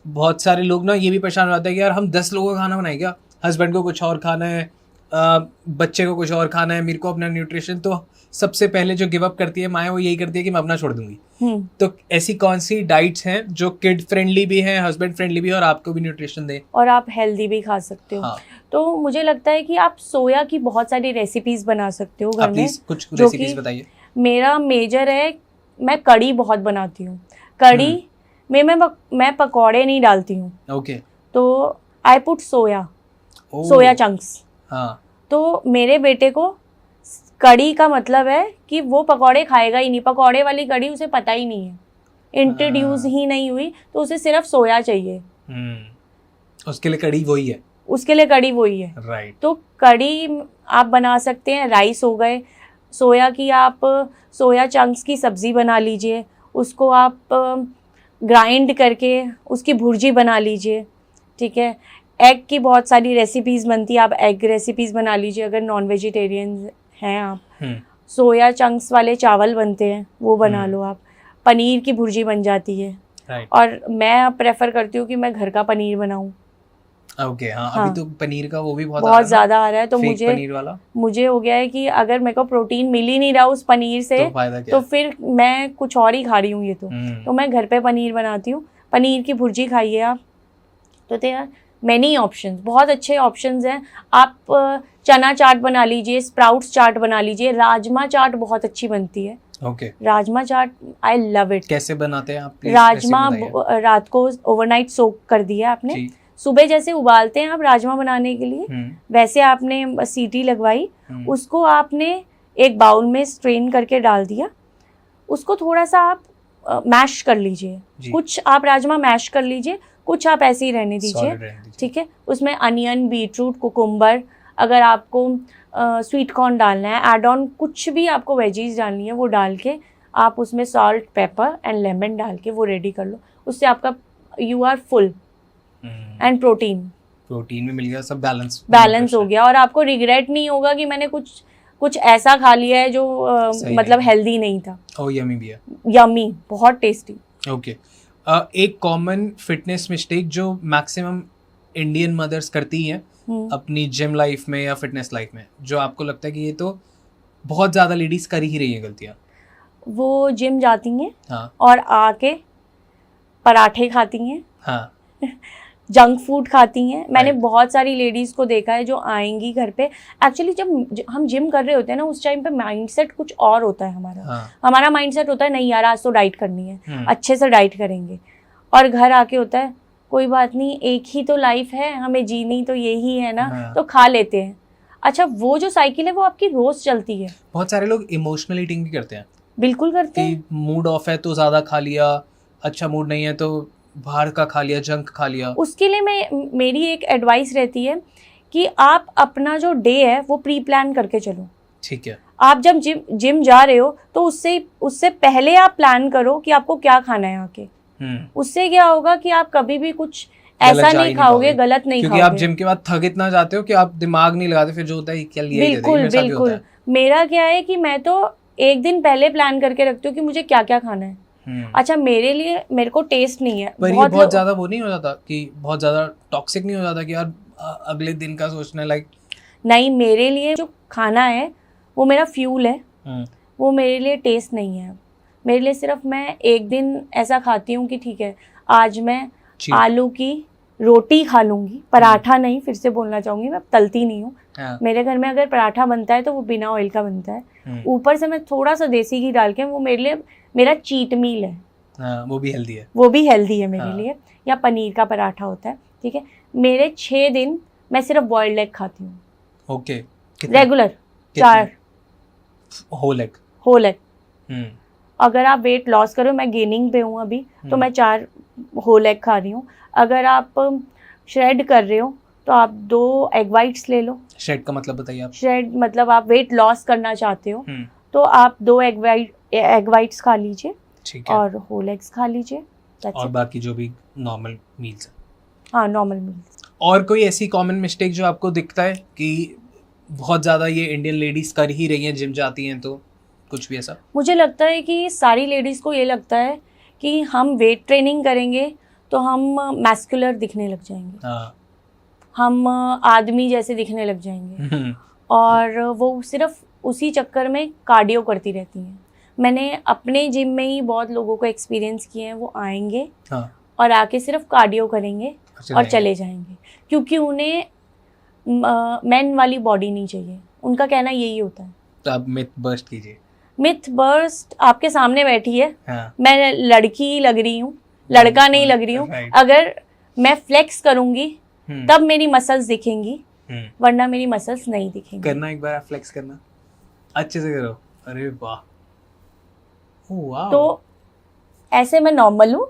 बहुत सारे लोग ना ये भी परेशान हो जाते हैं कि यार हम 10 लोगों का खाना बनाए क्या, हस्बैंड को कुछ और खाना है, बच्चे को कुछ और खाना है, मेरे को अपना न्यूट्रिशन, तो सबसे पहले जो गिव अप करती है माँ वो यही करती है कि मैं अपना छोड़ दूंगी। तो ऐसी कौन सी डाइट्स हैं जो किड फ्रेंडली भी हैं, हस्बैंड फ्रेंडली भी है और आपको भी न्यूट्रिशन दे और आप हेल्दी भी खा सकते हो? हाँ। तो मुझे लगता है कि आप सोया की बहुत सारी रेसिपीज बना सकते हो घर में। प्लीज कुछ रेसिपीज बताइए। मेरा मेजर है, मैं कड़ी बहुत बनाती हूँ। कड़ी में मैं पकौड़े नहीं डालती हूँ। ओके। तो आई पुट सोया चंक्स। हाँ। तो मेरे बेटे को कड़ी का मतलब है कि वो पकौड़े खाएगा ही नहीं, पकौड़े वाली कड़ी उसे पता ही नहीं है, इंट्रोड्यूस ही नहीं हुई, तो उसे सिर्फ सोया चाहिए। उसके लिए कड़ी वही है। उसके लिए कड़ी वही है। राइट। तो कड़ी आप बना सकते हैं। राइस हो गए, सोया की आप सोया चंक्स की सब्जी बना लीजिए, उसको आप ग्राइंड करके उसकी भुर्जी बना लीजिए। ठीक है। एग की बहुत सारी रेसिपीज़ बनती है, आप एग रेसिपीज़ बना लीजिए अगर नॉन वेजिटेरियन हैं आप। सोया चंक्स वाले चावल बनते हैं, वो बना लो आप। पनीर की भुर्जी बन जाती है। और मैं प्रेफर करती हूँ कि मैं घर का पनीर बनाऊँ। ओके। हाँ, अभी तो पनीर का वो भी बहुत ज़्यादा आ रहा है, तो मुझे हो गया है कि अगर मेरे को प्रोटीन मिल ही नहीं रहा उस पनीर से तो फिर मैं कुछ और ही खा रही हूँ ये तो मैं घर पे पनीर बनाती हूँ। पनीर की भुर्जी खाइए आप, तो देयर मैनी ऑप्शंस, बहुत अच्छे ऑप्शंस हैं। आप चना चाट बना लीजिए, स्प्राउट्स चाट बना लीजिए, राजमा चाट बहुत अच्छी बनती है। Okay. Rajma chaat I love it. कैसे बनाते हैं आप? राजमा रात को ओवरनाइट सोक कर दिया आपने, सुबह जैसे उबालते हैं आप राजमा बनाने के लिए, वैसे आपने सीटी लगवाई, उसको आपने एक बाउल में स्ट्रेन करके डाल दिया, उसको थोड़ा सा आप मैश कर लीजिए। कुछ आप राजमा मैश कर लीजिए, कुछ आप ऐसे ही रहने दीजिए। ठीक है। उसमें अनियन, बीटरूट, कुकुम्बर, अगर आपको स्वीट कॉर्न डालना है, एड ऑन कुछ भी आपको वेजीज डालनी है वो डाल के आप उसमें सॉल्ट, पेपर एंड लेमन डाल के वो रेडी कर लो। उससे आपका you are full and protein भी मिल गया, सब बैलेंस हो गया, और आपको रिग्रेट नहीं होगा कि मैंने कुछ ऐसा खा लिया है जो मतलब हेल्दी नहीं था। यमी भी है। यमी, बहुत टेस्टी। ओके। एक कॉमन फिटनेस मिस्टेक जो मैक्सिमम इंडियन मदर्स करती हैं अपनी जिम लाइफ में या फिटनेस लाइफ में, जो आपको लगता है कि ये तो बहुत ज़्यादा लेडीज कर ही रही हैं गलतियाँ? वो जिम जाती हैं। हाँ। और आके पराठे खाती हैं। हाँ। जंक फूड खाती हैं। मैंने बहुत सारी लेडीज़ को देखा है जो आएंगी घर पे, एक्चुअली जब हम जिम कर रहे होते हैं ना उस टाइम पे माइंडसेट कुछ और होता है हमारा। हमारा माइंडसेट होता है नहीं यार आज तो डाइट करनी है, अच्छे से डाइट करेंगे, और घर आके होता है कोई बात नहीं, एक ही तो लाइफ है, हमें जीनी तो यही है ना, तो खा लेते हैं। अच्छा, वो जो साइकिल है वो आपकी रोज चलती है। बहुत सारे लोग इमोशनल ईटिंग भी करते हैं। बिल्कुल करते हैं। मूड ऑफ है तो ज़्यादा खा लिया, अच्छा मूड नहीं है तो बाहर का खा लिया, जंक खा लिया। उसके लिए मेरी एक एडवाइस रहती है कि आप अपना जो डे है वो प्री प्लान करके चलो। ठीक है। आप जब जिम जा रहे हो तो उससे पहले आप प्लान करो कि आपको क्या खाना है आके। उससे क्या होगा कि आप कभी भी कुछ ऐसा नहीं खाओगे, गलत नहीं खाओगे, क्योंकि आप जिम के बाद थक इतना जाते हो कि आप दिमाग नहीं लगाते, फिर जो होता है क्या लिया। बिल्कुल। मेरा क्या है कि मैं तो एक दिन पहले प्लान करके रखती हूँ कि मुझे क्या क्या खाना है। अच्छा, मेरे को टेस्ट नहीं है, पर बहुत ज्यादा वो नहीं हो जाता कि बहुत ज्यादा टॉक्सिक नहीं हो जाता कि यार अगले दिन का सोचना लाइक? नहीं, मेरे लिए जो खाना है वो मेरा फ्यूल है, वो मेरे लिए टेस्ट नहीं है। मेरे लिए सिर्फ मैं एक दिन ऐसा खाती हूँ कि ठीक है आज मैं आलू की रोटी खा लूंगी, पराठा नहीं, फिर से बोलना चाहूंगी, मैं तलती नहीं हूँ। मेरे घर में अगर पराठा बनता है तो वो बिना ऑयल का बनता है, ऊपर से मैं थोड़ा सा देसी घी डाल के, वो मेरे लिए मेरा चीट मील है। वो भी हेल्दी है मेरे लिए। या पनीर का पराठा होता है। ठीक है। मेरे 6 दिन मैं सिर्फ बॉइल्ड एग खाती हूँ। ओके। Regular 4 whole egg. अगर आप वेट लॉस करो, मैं गेनिंग पे हूँ अभी, तो मैं 4 होल एग खा रही हूँ। अगर आप श्रेड कर रहे हो तो आप 2 एग वाइट्स ले लो। श्रेड का मतलब बताइए आप? श्रेड मतलब आप वेट लॉस करना चाहते हो तो आप 2 एग वाइट्स खा लीजिए और होल एग्स खा लीजिए, और बाकी जो भी नॉर्मल मील्स है। हाँ, नॉर्मल मील्स। और कोई ऐसी कॉमन मिस्टेक जो आपको दिखता है कि बहुत ज़्यादा ये इंडियन लेडीज़ कर ही रही हैं, जिम जाती हैं, तो कुछ भी ऐसा? मुझे लगता है कि सारी लेडीज़ को ये लगता है कि हम वेट ट्रेनिंग करेंगे तो हम मैस्कुलर दिखने लग जाएंगे। हम आदमी जैसे दिखने लग जाएंगे और वो सिर्फ उसी चक्कर में कार्डियो करती रहती हैं। मैंने अपने जिम में ही बहुत लोगों को एक्सपीरियंस किए हैं, वो आएंगे हाँ, और आके सिर्फ कार्डियो करेंगे और चले जाएंगे, क्योंकि उन्हें मैन वाली बॉडी नहीं चाहिए। उनका कहना यही होता है। तो आप मिथ बस्ट कीजिए। मिथ बस्ट आपके सामने बैठी है, हाँ, मैं लड़की लग रही हूँ, लड़का नहीं लग रही हूँ। Right. अगर मैं फ्लेक्स करूंगी हम्म, तब मेरी मसल्स दिखेंगी, हम्म। वरना मेरी मसल्स नहीं दिखेंगी। करना एक बार, आप फ्लेक्स करना अच्छे से करो। अरे वाह, ओह वाह। तो ऐसे मैं नॉर्मल हूँ,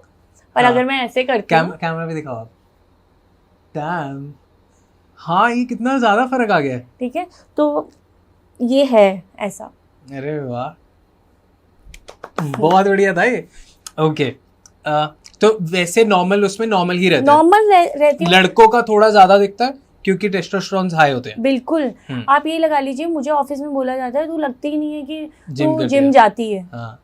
पर हाँ। अगर मैं ऐसे करती हूँ, कैमरा भी दिखाओ आप। डैम, हाँ ये कितना ज्यादा फर्क आ गया है। ठीक है, तो ये है ऐसा। अरे वाह, बहुत बढ़िया था ये। ओके, तो वैसे नॉर्मल, उसमें नॉर्मल ही रहता है। नॉर्मल रहती हूँ, लड़कों का थोड़ा ज्यादा दिखता है क्योंकि टेस्टोस्टेरोन हाई होते हैं। बिल्कुल। हम्म। आप ये लगा लीजिए, मुझे ऑफिस में बोला जाता है तू लगती ही नहीं है कि जिम तू करती जिम है। जाती है। हाँ,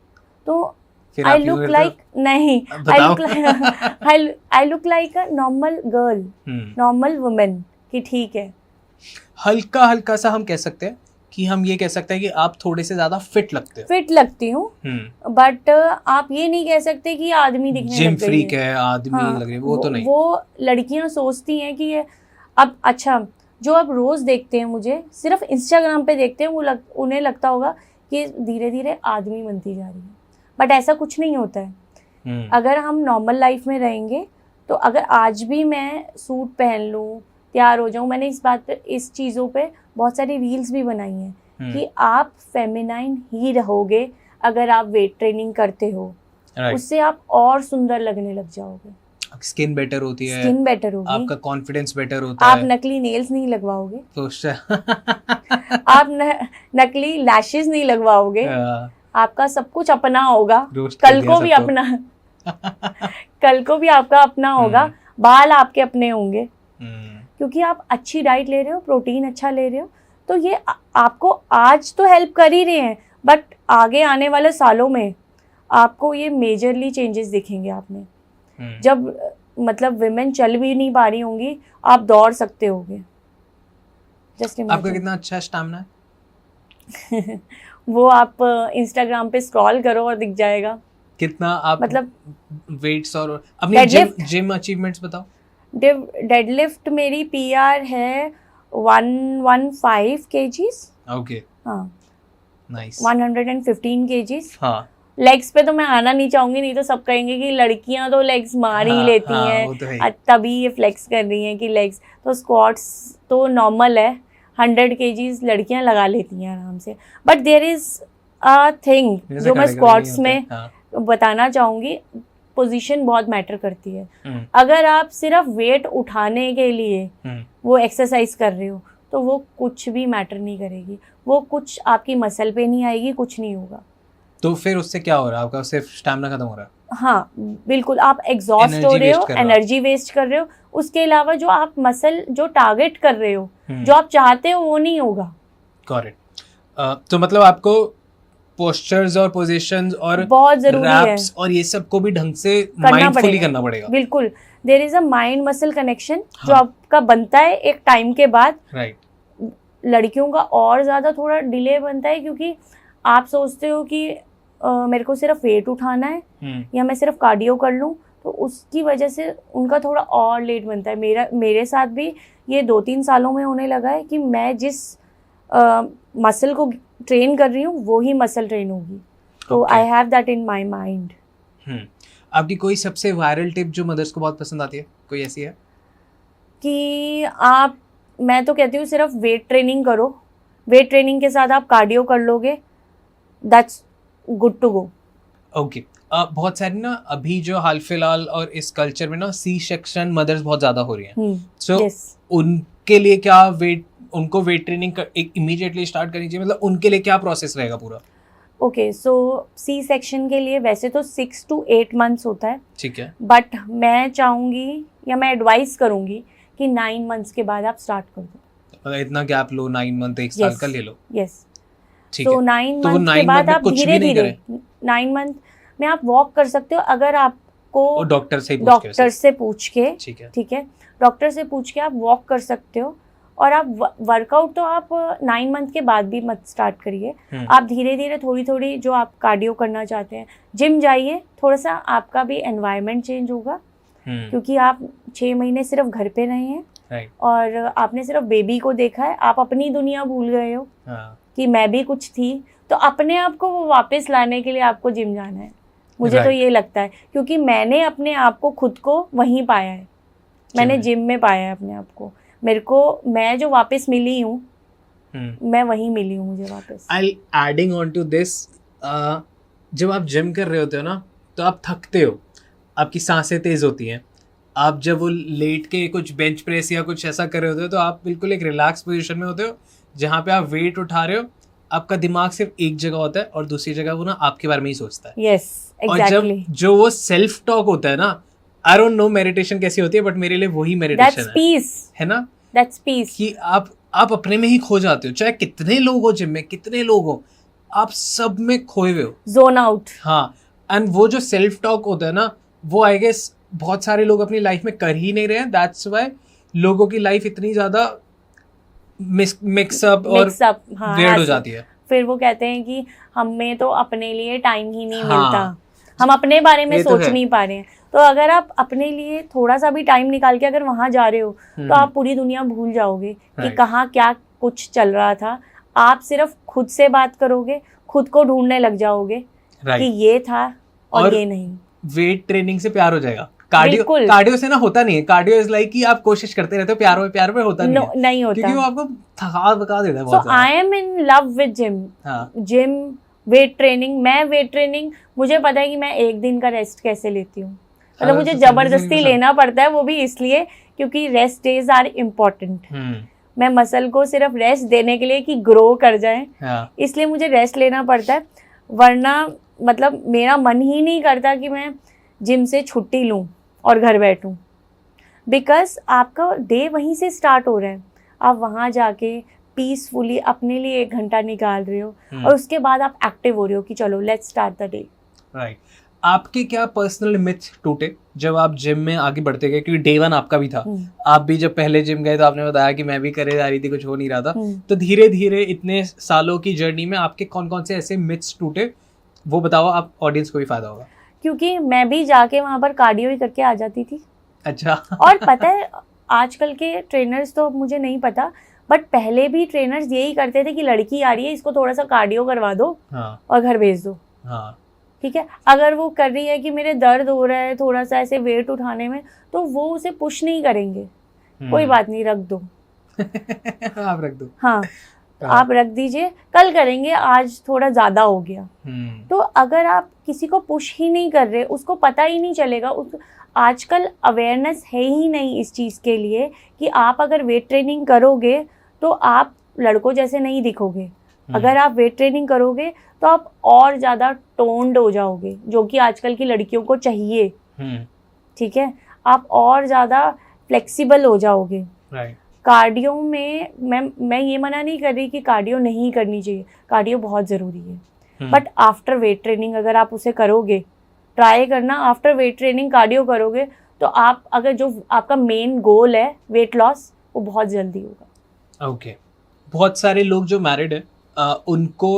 तो फिर आई आप क्यों लुक करते लाइक, नहीं, आई बताओ। Look like I look like a normal girl, normal women, कि ठीक है। हल्का हल्का सा हम कह सकते हैं कि हम ये कह सकते हैं कि आप थोड़े से ज्यादा फिट लगते हो। फिट लगती हूँ, बट आप ये नहीं कह सकते कि आदमी दिखने जिम लग गई फ्रीक है। है, आदमी हाँ, लग रही है, वो तो नहीं। वो लड़कियां सोचती हैं कि ये अब अच्छा, जो अब रोज देखते हैं मुझे, सिर्फ इंस्टाग्राम पे देखते हैं, उन्हें लगता होगा कि धीरे धीरे आदमी बनती जा रही है, बट ऐसा कुछ नहीं होता है। अगर हम नॉर्मल लाइफ में रहेंगे, तो अगर आज भी मैं सूट पहन लूँ, तैयार हो जाऊँ, मैंने इस चीज़ों पे बहुत सारी रील्स भी बनाई हैं कि आप फेमिनाइन ही रहोगे अगर आप वेट ट्रेनिंग करते हो। उससे आप और सुंदर लगने लग जाओगे, स्किन बेटर होती है, स्किन बेटर होगी, आपका कॉन्फिडेंस बेटर होता आप है, नकली नेल्स नहीं लगवाओगे, तो आप नकली लैशेस नहीं लगवाओगे, आपका सब कुछ अपना होगा, कल को भी अपना कल को भी आपका अपना होगा, बाल आपके अपने होंगे, क्योंकि आप अच्छी डाइट ले रहे हो, प्रोटीन अच्छा ले रहे हो। तो ये आपको आज तो हेल्प कर ही रहे हैं, बट आगे आने वाले सालों में आपको ये मेजरली चेंजेस दिखेंगे आप में। जब मतलब विमेन चल भी नहीं पा रही होंगी, आप दौड़ सकते होगे। जस्ट आपका कितना अच्छा स्टैमिना है। वो आप इंस्टाग्राम पे स्क्रॉल करो और दिख जाएगा। कितना आप मतलब वेट्स और अपनी Deadlift? जिम अचीवमेंट्स बताओ। डेडलिफ्ट मेरी पीआर है 115 kgs। ओके, हाँ, नाइस। 115 kgs। हाँ, लेग्स पे तो मैं आना नहीं चाहूंगी, नहीं तो सब कहेंगे कि लड़कियां तो लेग्स मार ही लेती वो तो है हैं, ही। तभी ये फ्लेक्स कर रही हैं कि लेग्स। तो स्क्वाट्स तो नॉर्मल है, 100 kgs लड़कियां लगा लेती हैं आराम से। But there is a thing जो मैं स्क्वाट्स में बताना चाहूंगी, पोजीशन बहुत मैटर करती है। अगर आप सिर्फ वेट उठाने के लिए वो एक्सरसाइज कर रहे हो, तो वो कुछ भी मैटर नहीं करेगी, वो कुछ आपकी मसल पे नहीं आएगी, कुछ नहीं होगा। तो फिर उससे क्या हो रहा है? आपका सिर्फ स्टैमिना खत्म हो रहा है। हाँ बिल्कुल, आप एग्जॉस्ट हो रहे हो, एनर्जी वेस्ट कर रहे हो। उसके अलावा जो आप मसल जो टारगेट कर रहे हो, जो आप चाहते हो, वो नहीं होगा। करेक्ट। तो मतलब आपको पोस्चर्स और पोजीशंस और बहुत जरूरी है, और ये सब को भी ढंग से माइंडफुली करना पड़ेगा। बिल्कुल, there is a mind muscle connection जो आपका बनता है एक टाइम के बाद। राइट। लड़कियों का और ज्यादा थोड़ा डिले बनता है, क्योंकि आप सोचते हो कि मेरे को सिर्फ वेट उठाना है या मैं सिर्फ कार्डियो कर लूँ, तो उसकी वजह से उनका थोड़ा और लेट बनता है। मेरे साथ भी ये 2-3 सालों में होने लगा है कि मैं जिस मसल को ट्रेन कर रही हूँ वो ही मसल ट्रेन होगी। तो I have that in my mind. आपकी कोई सबसे वायरल टिप जो मदर्स को बहुत पसंद आती है, कोई ऐसी है? कि मैं तो कहती हूँ सिर्फ वेट ट्रेनिंग करो, वेट ट्रेनिंग के साथ आप कार्डियो कर लोगे, that's good to go. Okay. बहुत सारी ना अभी जो हाल फिलहाल और इस कल्चर में ना सी सेक्शन मदर्स बहुत ज्यादा हो रही हैं। सो उनके लिए क्या उनको वेट ट्रेनिंग इमीडिएटली स्टार्ट करनी चाहिए? मतलब उनके लिए क्या प्रोसेस रहेगा पूरा? ओके, सो सी सेक्शन के लिए वैसे तो 6 to 8 months होता है, ठीक है, बट मैं चाहूंगी या मैं एडवाइस करूंगी कि 9 months के बाद आप स्टार्ट कर दो। मतलब इतना गैप लो, 9 month, 1 साल का ले लो। यस, ठीक है। 9 months के बाद आप धीरे धीरे 9 month में आप वॉक कर सकते हो। अगर आप आपको डॉक्टर से पूछ के, ठीक है, डॉक्टर से पूछ के आप वॉक कर सकते हो। और आप वर्कआउट तो आप 9 मंथ के बाद भी मत स्टार्ट करिए, आप धीरे धीरे थोड़ी थोड़ी जो आप कार्डियो करना चाहते हैं जिम जाइए, थोड़ा सा आपका भी एनवायरनमेंट चेंज होगा, क्योंकि आप 6 महीने सिर्फ घर पे रहे हैं और आपने सिर्फ बेबी को देखा है, आप अपनी दुनिया भूल गए हो कि मैं भी कुछ थी। तो अपने आप को वो वापस लाने के लिए आपको जिम जाना है, मुझे तो ये लगता है, क्योंकि मैंने अपने आप को खुद को वहीं पाया है, मैंने जिम में पाया है अपने आप को। मेरे को मैं जो वापस मिली हूँ मैं वहीं मिली हूँ मुझे वापस। एडिंग ऑन टू दिस, जब आप जिम कर रहे होते हो ना तो आप थकते हो, आपकी सांसें तेज होती हैं, आप जब वो लेट के कुछ बेंच प्रेस या कुछ ऐसा कर रहे होते हो तो आप बिल्कुल एक रिलैक्स पोजीशन में होते हो, जहाँ पे आप वेट उठा रहे हो, आपका दिमाग सिर्फ एक जगह होता है और दूसरी जगह वो ना आपके बारे में ही सोचता है। yes, exactly. और जब जो वो सेल्फ टॉक होता है ना, आई डोंट नो मेडिटेशन कैसी होती है, बट मेरे लिए वही मेडिटेशन है ना, दैट्स पीस, कि आप अपने में ही खो जाते हो, चाहे कितने लोग हो जिम में, कितने लोग हो, आप सब में खोए हुए हो, जोन आउट। हाँ, एंड वो जो सेल्फ टॉक होता है ना, वो आई गेस बहुत सारे लोग अपनी लाइफ में कर ही नहीं रहे हैं, दैट्स व्हाई लोगों की लाइफ इतनी ज्यादा मिक्सअप और वेयर्ड हो जाती है। फिर वो कहते हैं कि हमें तो अपने लिए टाइम ही नहीं मिलता, हम अपने बारे में सोच नहीं पा रहे हैं। तो अगर आप अपने लिए थोड़ा सा भी टाइम निकाल के अगर वहां जा रहे हो तो आप पूरी दुनिया भूल जाओगे कि कहाँ क्या कुछ चल रहा था। आप सिर्फ खुद से बात करोगे, खुद को ढूंढने लग जाओगे कि ये था और ये नहीं। वेट ट्रेनिंग से प्यार हो जाएगा, कार्डियो से ना होता नहीं है। कार्डियो इज लाइक कि आप कोशिश करते रहते हो, प्यार में होता नहीं होता, क्योंकि वो आपको थका देता है बहुत ज्यादा। I am in love with gym. Gym, weight training, मैं वेट ट्रेनिंग, मुझे पता है कि मैं एक दिन का रेस्ट कैसे लेती हूँ, मतलब मुझे जबरदस्ती लेना पड़ता है, वो भी इसलिए क्योंकि रेस्ट डेज आर इम्पोर्टेंट। मैं मसल को सिर्फ रेस्ट देने के लिए कि ग्रो कर जाए, इसलिए मुझे रेस्ट लेना पड़ता है, वरना मतलब मेरा मन ही नहीं करता कि मैं जिम से छुट्टी लूँ और घर बैठूं, बिकॉज आपका डे वहीं से स्टार्ट हो रहा है। आप वहाँ जाके पीसफुली अपने लिए 1 घंटा निकाल रहे हो और उसके बाद आप एक्टिव हो रहे हो कि चलो let's start the day. Right. आपके क्या पर्सनल मिथ्स टूटे जब आप जिम में आगे बढ़ते गए, क्योंकि डे 1 आपका भी था, आप भी जब पहले जिम गए तो आपने बताया कि मैं भी करे जा रही थी, कुछ हो नहीं रहा था, तो धीरे धीरे इतने सालों की जर्नी में आपके कौन कौन से ऐसे मिथ्स टूटे, वो बताओ, आप ऑडियंस को भी फायदा होगा। क्योंकि मैं भी जाके वहाँ पर कार्डियो ही करके आ जाती थी। अच्छा। और पता है आजकल के ट्रेनर्स तो मुझे नहीं पता, बट पहले भी ट्रेनर्स यही करते थे कि लड़की आ रही है, इसको थोड़ा सा कार्डियो करवा दो और घर भेज दो। ठीक है, अगर वो कर रही है कि मेरे दर्द हो रहा है थोड़ा सा ऐसे वेट उठाने में, तो वो उसे पुश नहीं करेंगे, कोई बात नहीं, रख दो। आप रख दो। हाँ, आप रख दीजिए, कल करेंगे, आज थोड़ा ज्यादा हो गया। तो अगर आप किसी को पुश ही नहीं कर रहे, उसको पता ही नहीं चलेगा, आजकल अवेयरनेस है ही नहीं इस चीज़ के लिए कि आप अगर वेट ट्रेनिंग करोगे तो आप लड़कों जैसे नहीं दिखोगे। अगर आप वेट ट्रेनिंग करोगे तो आप और ज़्यादा टोन्ड हो जाओगे, जो कि आजकल की लड़कियों को चाहिए। ठीक है, आप और ज़्यादा फ्लेक्सिबल हो जाओगे। कार्डियो में मैं ये मना नहीं कर रही कि कार्डियो नहीं करनी चाहिए, कार्डियो बहुत ज़रूरी है, बट आफ्टर वेट ट्रेनिंग अगर आप उसे करोगे, ट्राई करना आफ्टर वेट ट्रेनिंग कार्डियो करोगे, तो आप अगर जो आपका मेन गोल है वेट लॉस, वो बहुत जल्दी होगा। ओके। बहुत सारे लोग जो मैरिड है उनको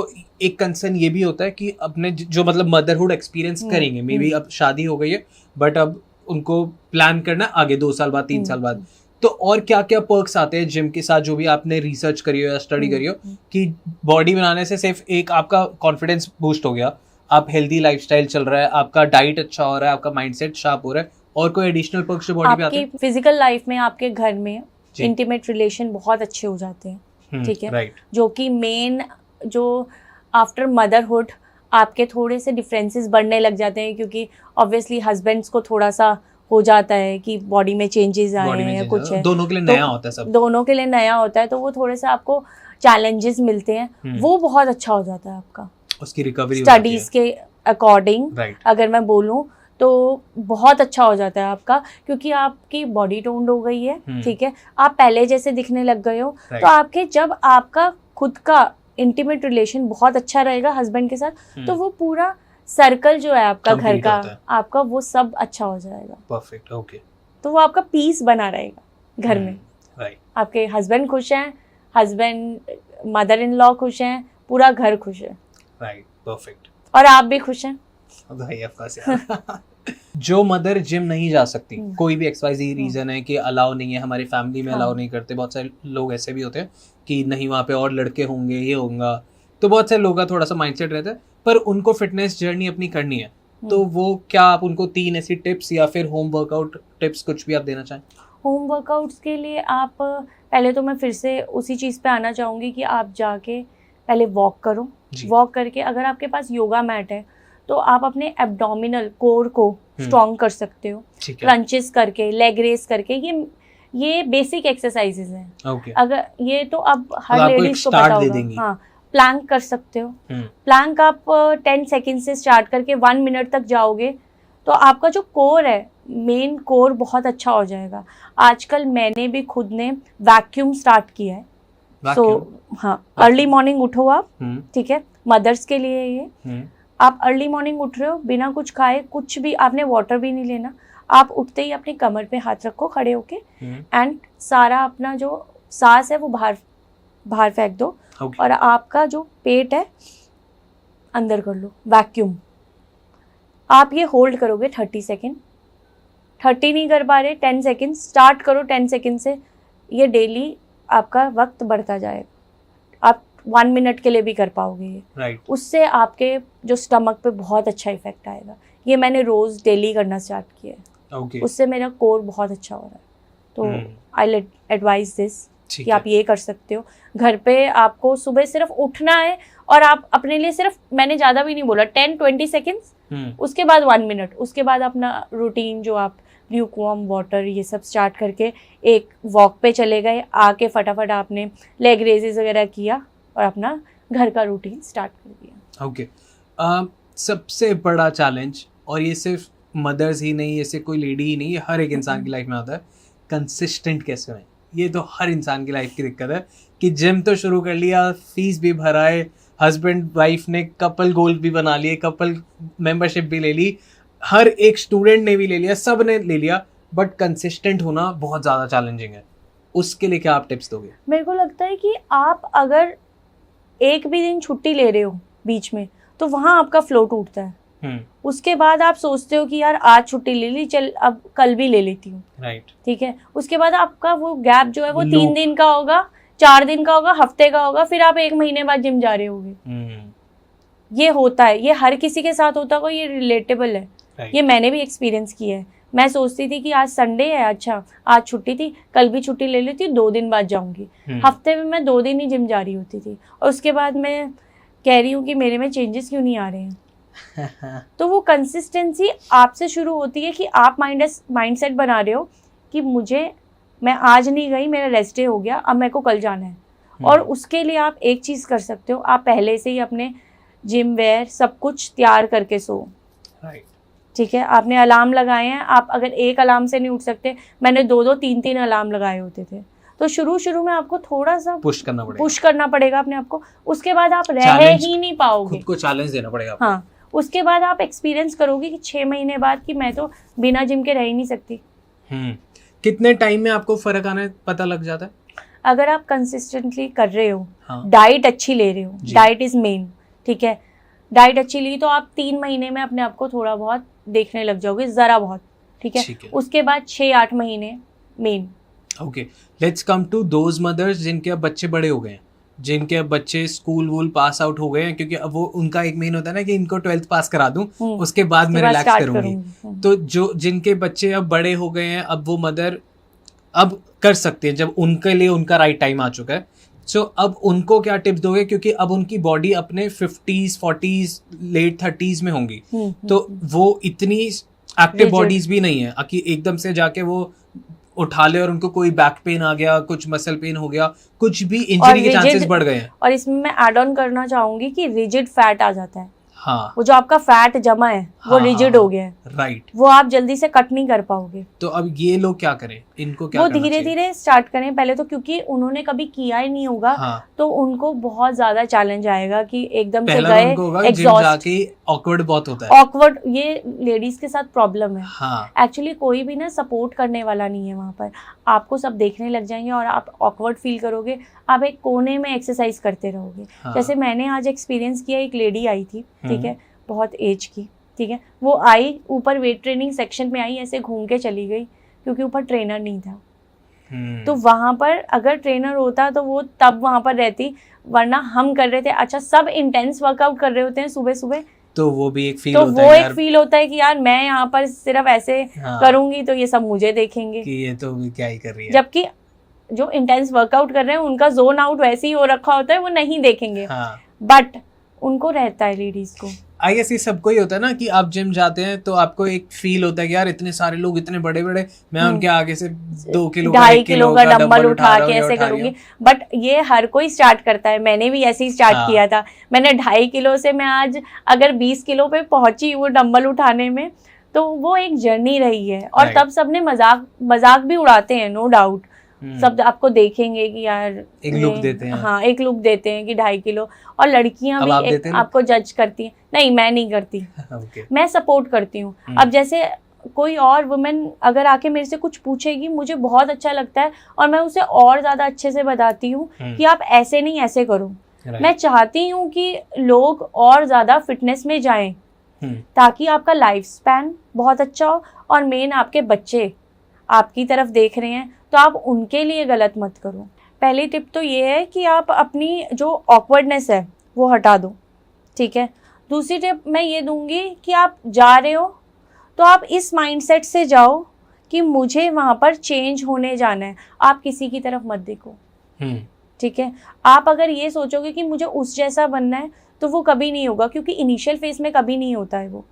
एक कंसर्न ये भी होता है कि अपने जो मतलब मदरहुड एक्सपीरियंस करेंगे, मे बी अब शादी हो गई है बट अब उनको प्लान करना आगे 2 साल बाद, 3 साल बाद, तो और क्या क्या पर्क्स आते हैं जिम के साथ, जो भी आपने रिसर्च करी हो या स्टडी करी हो, कि बॉडी बनाने से सिर्फ एक आपका कॉन्फिडेंस बूस्ट हो गया, आप हेल्दी लाइफस्टाइल चल रहा है, आपका डाइट अच्छा हो रहा है, आपका माइंडसेट शार्प हो रहा है, और कोई एडिशनल पर्क्स जो बॉडी पे आते हैं? फिजिकल लाइफ में आपके घर में इंटीमेट रिलेशन बहुत अच्छे हो जाते हैं। ठीक है, राइट। जो कि मेन जो आफ्टर मदरहुड आपके थोड़े से डिफरेंसेस बढ़ने लग जाते हैं, क्योंकि ऑब्वियसली हस्बैंड्स को थोड़ा सा हो जाता है कि बॉडी में चेंजेस आए हैं या कुछ है, दोनों के लिए नया होता है, सब दोनों के लिए नया होता है, तो वो थोड़े से आपको चैलेंजेस मिलते हैं, वो बहुत अच्छा हो जाता है आपका, उसकी रिकवरी स्टडीज के अकॉर्डिंग अगर मैं बोलूँ तो बहुत अच्छा हो जाता है आपका, क्योंकि आपकी बॉडी टोन्ड हो गई है। ठीक है, आप पहले जैसे दिखने लग गए हो, तो आपके जब आपका खुद का इंटीमेट रिलेशन बहुत अच्छा रहेगा हस्बैंड के साथ, तो वो पूरा सर्कल जो है आपका घर Complete का, होता है। आपका वो सब अच्छा हो जाएगा। परफेक्ट, ओके, तो वो आपका पीस बना रहेगा घर में। राइट, आपके हस्बैंड खुश हैं, हस्बैंड मदर इन लॉ खुश हैं, पूरा घर खुश है राइट, परफेक्ट। और आप भी खुश हैं। भाई ऑफ कोर्स यार। जो मदर जिम नहीं जा सकती, कोई भी XYZ रीजन है कि अलाउ नहीं है, हमारी फैमिली में अलाउ नहीं करते, बहुत सारे लोग ऐसे भी होते हैं कि नहीं वहाँ पे और लड़के होंगे, ये होगा, तो बहुत सारे लोगों का थोड़ा सा माइंडसेट रहता है, पर उनको फिटनेस जर्नी अपनी करनी है, तो वो क्या आप उनको 3 ऐसी टिप्स या फिर होम वर्कआउट टिप्स कुछ भी आप देना चाहें? होम वर्कआउट्स के लिए आप पहले तो मैं फिर से उसी चीज़ पे आना चाहूँगी कि आप जाके पहले वॉक करो। वॉक करके अगर आपके पास योगा मैट है तो आप अपने एब्डोमिनल कोर को स्ट्रॉन्ग कर सकते हो, क्रंचेस करके, लेग रेस करके। ये बेसिक एक्सरसाइजेज हैं। ओके, अगर ये तो अब हर तो आपको एक लेडीज को start पता दे होगा। देंगी। हाँ, प्लैंक कर सकते हो। प्लैंक आप 10 सेकेंड से स्टार्ट करके 1 मिनट तक जाओगे तो आपका जो कोर है, मेन कोर बहुत अच्छा हो जाएगा। आजकल मैंने भी खुद ने वैक्यूम स्टार्ट किया है। हाँ, अर्ली मॉर्निंग उठो आप, ठीक है, मदर्स के लिए ये। आप अर्ली मॉर्निंग उठ रहे हो, बिना कुछ खाए, कुछ भी आपने वाटर भी नहीं लेना, आप उठते ही अपनी कमर पे हाथ रखो खड़े होके, एंड सारा अपना जो सांस है वो बाहर फेंक दो। और आपका जो पेट है अंदर कर लो, वैक्यूम। आप ये होल्ड करोगे 30 सेकेंड, 30 नहीं कर पा रहे 10 सेकेंड, स्टार्ट करो 10 सेकेंड से। ये डेली आपका वक्त बढ़ता जाएगा, आप 1 मिनट के लिए भी कर पाओगे ये। राइट। उससे आपके जो स्टमक पे बहुत अच्छा इफेक्ट आएगा। ये मैंने रोज डेली करना स्टार्ट किया है। ओके। उससे मेरा कोर बहुत अच्छा हो रहा है। तो आई एडवाइज दिस कि आप ये कर सकते हो। घर पे आपको सुबह सिर्फ उठना है और आप अपने लिए सिर्फ, मैंने ज़्यादा भी नहीं बोला, 10-20 सेकेंड्स, उसके बाद 1 मिनट, उसके बाद अपना रूटीन जो आप ल्यूकवार्म वाटर ये सब स्टार्ट करके एक वॉक पे चले गए, आके फटाफट आपने लेग रेजेस वगैरह किया और अपना घर का रूटीन स्टार्ट कर दिया। ओके। सबसे बड़ा चैलेंज, और ये सिर्फ मदर्स ही नहीं, ऐसे कोई लेडी ही नहीं, ये हर एक इंसान की लाइफ में आता है, कंसिस्टेंट कैसे हों। ये तो हर इंसान की लाइफ की दिक्कत है कि जिम तो शुरू कर लिया, फीस भी भराए, हस्बैंड वाइफ ने कपल गोल भी बना लिए, कपल मेंबरशिप भी ले ली, हर एक स्टूडेंट ने भी ले लिया, सब ने ले लिया, बट कंसिस्टेंट होना बहुत ज़्यादा चैलेंजिंग है। उसके लिए क्या आप टिप्स दोगे? मेरे को लगता है कि आप अगर एक भी दिन छुट्टी ले रहे हो बीच में, तो वहाँ आपका फ्लो टूटता है। उसके बाद आप सोचते हो कि यार आज छुट्टी ले ली, चल अब कल भी ले लेती हूँ। राइट। ठीक है, उसके बाद आपका वो गैप जो है वो 3 दिन का होगा, 4 दिन का होगा, हफ्ते का होगा, फिर आप 1 महीने बाद जिम जा रहे होगे। ये होता है, ये हर किसी के साथ होता है, ये रिलेटेबल है। ये मैंने भी एक्सपीरियंस किया है। मैं सोचती थी कि आज संडे है, अच्छा आज छुट्टी थी, कल भी छुट्टी ले लेती हूँ, 2 दिन बाद जाऊंगी। हफ्ते में मैं 2 दिन ही जिम जा रही होती थी, और उसके बाद मैं कह रही हूँ कि मेरे में चेंजेस क्यों नहीं आ रहे हैं। तो वो कंसिस्टेंसी आपसे शुरू होती है कि आप माइंडसेट बना रहे हो कि मैं आज नहीं गई, मेरा रेस्ट डे हो गया, अब मेरे को कल जाना है। और उसके लिए आप एक चीज़ कर सकते हो, आप पहले से ही अपने जिम वेयर सब कुछ तैयार करके सो। राइट। ठीक है, आपने अलार्म लगाए हैं, आप अगर एक अलार्म से नहीं उठ सकते, मैंने 2-2, 3-3 अलार्म लगाए होते थे। तो शुरू में आपको थोड़ा सा पुश करना पड़ेगा अपने आप को। उसके बाद आप रह ही नहीं पाओगे, खुद को चैलेंज देना पड़ेगा। हाँ, उसके बाद आप एक्सपीरियंस करोगे कि 6 महीने बाद कि मैं तो बिना जिम के रह ही नहीं सकती। कितने टाइम में आपको फर्क आने पता लग जाता है? अगर आप कंसिस्टेंटली कर रहे हो, डाइट अच्छी ले रहे हो, डाइट इज मेन, ठीक है, डाइट अच्छी ली तो आप 3 महीने में अपने आप को थोड़ा बहुत देखने लग जाओगे, जरा बहुत। ठीक है, उसके बाद 6-8 महीने मेन। Okay, let's come to those mothers जिनके अब बच्चे बड़े हो गए हैं, जिनके अब बच्चे स्कूल वूल पास आउट हो गए हैं, क्योंकि अब वो उनका एक मेन होता है ना कि इनको 12th पास करा दूं, उसके बाद मैं रिलैक्स करूंगी। तो जो जिनके बच्चे अब बड़े हो गए हैं, अब वो मदर अब कर सकते हैं, जब उनके लिए उनका राइट टाइम आ चुका है। सो अब उनको क्या टिप्स दोगे, क्योंकि अब उनकी बॉडी अपने 50s 40s लेट 30s में होंगी, तो वो इतनी एक्टिव बॉडीज भी नहीं है कि एकदम से जाके वो उठा ले और उनको कोई बैक पेन आ गया, कुछ मसल पेन हो गया, कुछ भी इंजरी के चांसेस बढ़ गए हैं। और इसमें मैं ऐड ऑन करना चाहूंगी कि रिजिड फैट आ जाता है। हाँ वो जो आपका फैट जमा है वो हाँ, रिजिड हाँ, हो गया है, राइट। वो आप जल्दी से कट नहीं कर पाओगे। तो अब ये लोग क्या करें, इनको क्या वो करना धीरे चाहिए? धीरे स्टार्ट करें पहले तो, क्योंकि उन्होंने कभी किया ही नहीं होगा। हाँ, तो उनको बहुत ज्यादा चैलेंज आएगा कि एकदम से पहला तो गए उनको होगा जिम एग्जॉस्ट, जाके ऑकवर्ड बहुत होता है। ऑकवर्ड, ये लेडीज के साथ प्रॉब्लम है। हाँ एक्चुअली कोई भी ना सपोर्ट करने वाला नहीं है वहाँ पर, आपको सब देखने लग जाएंगे और आप ऑकवर्ड फील करोगे, आप एक कोने में एक्सरसाइज करते रहोगे। हाँ। जैसे मैंने आज एक्सपीरियंस किया, एक लेडी आई थी, ठीक है, बहुत एज की, ठीक है, वो आई ऊपर वेट ट्रेनिंग सेक्शन में आई, ऐसे घूम के चली गई क्योंकि ऊपर ट्रेनर नहीं था। तो वहाँ पर अगर ट्रेनर होता तो वो तब वहाँ पर रहती, वरना हम कर रहे थे। अच्छा, सब इंटेंस वर्कआउट कर रहे होते हैं सुबह सुबह, तो वो भी एक फील तो होता वो है एक यार, फील होता है कि यार मैं यहाँ पर सिर्फ ऐसे हाँ, करूंगी तो ये सब मुझे देखेंगे, कि ये तो क्या ही कर रही है। जबकि जो इंटेंस वर्कआउट कर रहे हैं उनका जोन आउट वैसे ही हो रखा होता है, वो नहीं देखेंगे। हाँ, बट उनको रहता है लेडीज को। आई गेस ये सबको ही होता है ना कि आप जिम जाते हैं तो आपको एक फील होता है कि यार इतने सारे लोग इतने बड़े बड़े, मैं उनके आगे से 2 किलो का 2.5 1 किलो का डंबल उठा के ऐसे करूंगी। बट ये हर कोई स्टार्ट करता है, मैंने भी ऐसे ही स्टार्ट हाँ। किया था। मैंने 2.5 किलो से मैं आज अगर 20 किलो पे पहुंची वो डंबल उठाने में, तो वो एक जर्नी रही है। और Right. तब सबने मजाक भी उड़ाते हैं, नो डाउट। सब आपको देखेंगे कि यार एक लुक देते हैं। हाँ, एक लुक देते हैं कि 2.5 किलो। और लड़कियां अब भी आप देते हैं आपको जज करती हैं। नहीं, मैं नहीं करती, ओके, मैं सपोर्ट करती हूँ। अब जैसे कोई और वुमेन अगर आके मेरे से कुछ पूछेगी, मुझे बहुत अच्छा लगता है और मैं उसे और ज़्यादा अच्छे से बताती हूँ कि आप ऐसे नहीं ऐसे करो। मैं चाहती हूँ कि लोग और ज़्यादा फिटनेस में जाएं ताकि आपका लाइफ स्पैन बहुत अच्छा हो। और मेन आपके बच्चे आपकी तरफ देख रहे हैं तो आप उनके लिए गलत मत करो। पहली टिप तो ये है कि आप अपनी जो ऑकवर्डनेस है वो हटा दो, ठीक है। दूसरी टिप मैं ये दूंगी कि आप जा रहे हो तो आप इस माइंडसेट से जाओ कि मुझे वहाँ पर चेंज होने जाना है, आप किसी की तरफ मत देखो, ठीक है। आप अगर ये सोचोगे कि मुझे उस जैसा बनना है तो वो कभी नहीं होगा, क्योंकि इनिशियल फेज में कभी नहीं होता है वो।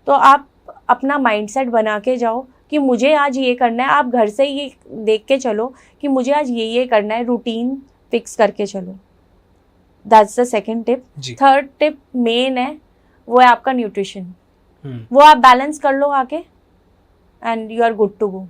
तो आप अपना माइंडसेट बना के जाओ कि मुझे आज ये करना है। आप घर से ये देख के चलो कि मुझे आज ये करना है, रूटीन फिक्स करके चलो। That's the second tip. Third tip main है, वो है आपका न्यूट्रिशन। वो आप बैलेंस कर लो आके and you are good to go.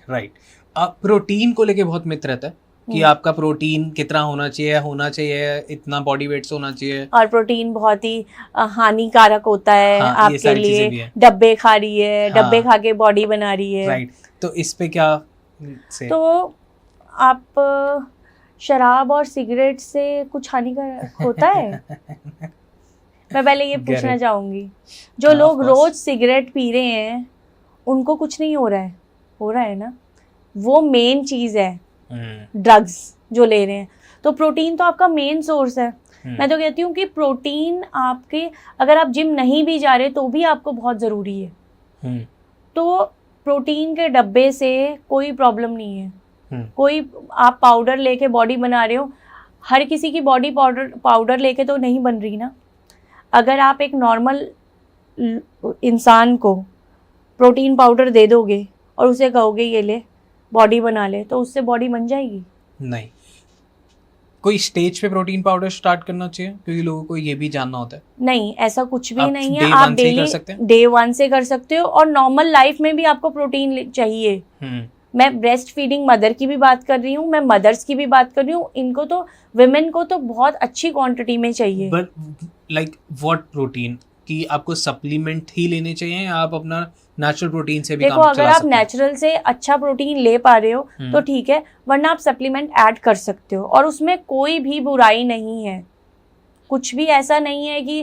Right. अब प्रोटीन को लेके बहुत मिथ रहता है कि आपका प्रोटीन कितना होना चाहिए, इतना बॉडी वेट होना चाहिए, और प्रोटीन बहुत ही हानिकारक होता है आपके लिए। डब्बे खा रही है, डब्बे खा के बॉडी बना रही है। राइट। तो इस पे क्या से? तो आप शराब और सिगरेट से कुछ हानिकारक होता है? मैं पहले ये पूछना चाहूंगी, जो लोग रोज सिगरेट पी रहे हैं उनको कुछ नहीं हो रहा है ना? वो मेन चीज है, ड्रग्स जो ले रहे हैं। तो प्रोटीन तो आपका मेन सोर्स है। मैं तो कहती हूँ कि प्रोटीन आपके, अगर आप जिम नहीं भी जा रहे तो भी आपको बहुत ज़रूरी है। तो प्रोटीन के डब्बे से कोई प्रॉब्लम नहीं है। कोई आप पाउडर लेके बॉडी बना रहे हो, हर किसी की बॉडी पाउडर लेके तो नहीं बन रही ना। अगर आप एक नॉर्मल इंसान को प्रोटीन पाउडर दे दोगे और उसे कहोगे ये ले बॉडी बना ले, तो उससे बॉडी बन जाएगी? नहीं। कोई स्टेज पे प्रोटीन पाउडर स्टार्ट करना चाहिए, क्योंकि लोगों को ये भी जानना होता है। नहीं, ऐसा कुछ भी नहीं है। आप डे 1 से कर सकते हो और नॉर्मल लाइफ में भी आपको प्रोटीन चाहिए। मैं ब्रेस्ट फीडिंग मदर की भी बात कर रही हूँ, मैं मदर्स की भी बात कर रही हूँ। इनको तो, विमेन को तो बहुत अच्छी क्वांटिटी में चाहिए। बट लाइक व्हाट प्रोटीन कि आपको सप्लीमेंट ही लेने चाहिए या आप अपना नेचुरल प्रोटीन से भी काम चला सकते हैं? देखो, अगर आप नेचुरल से अच्छा प्रोटीन ले पा रहे हो तो ठीक है, वरना आप सप्लीमेंट ऐड कर सकते हो और उसमें कोई भी बुराई नहीं है। कुछ भी ऐसा नहीं है कि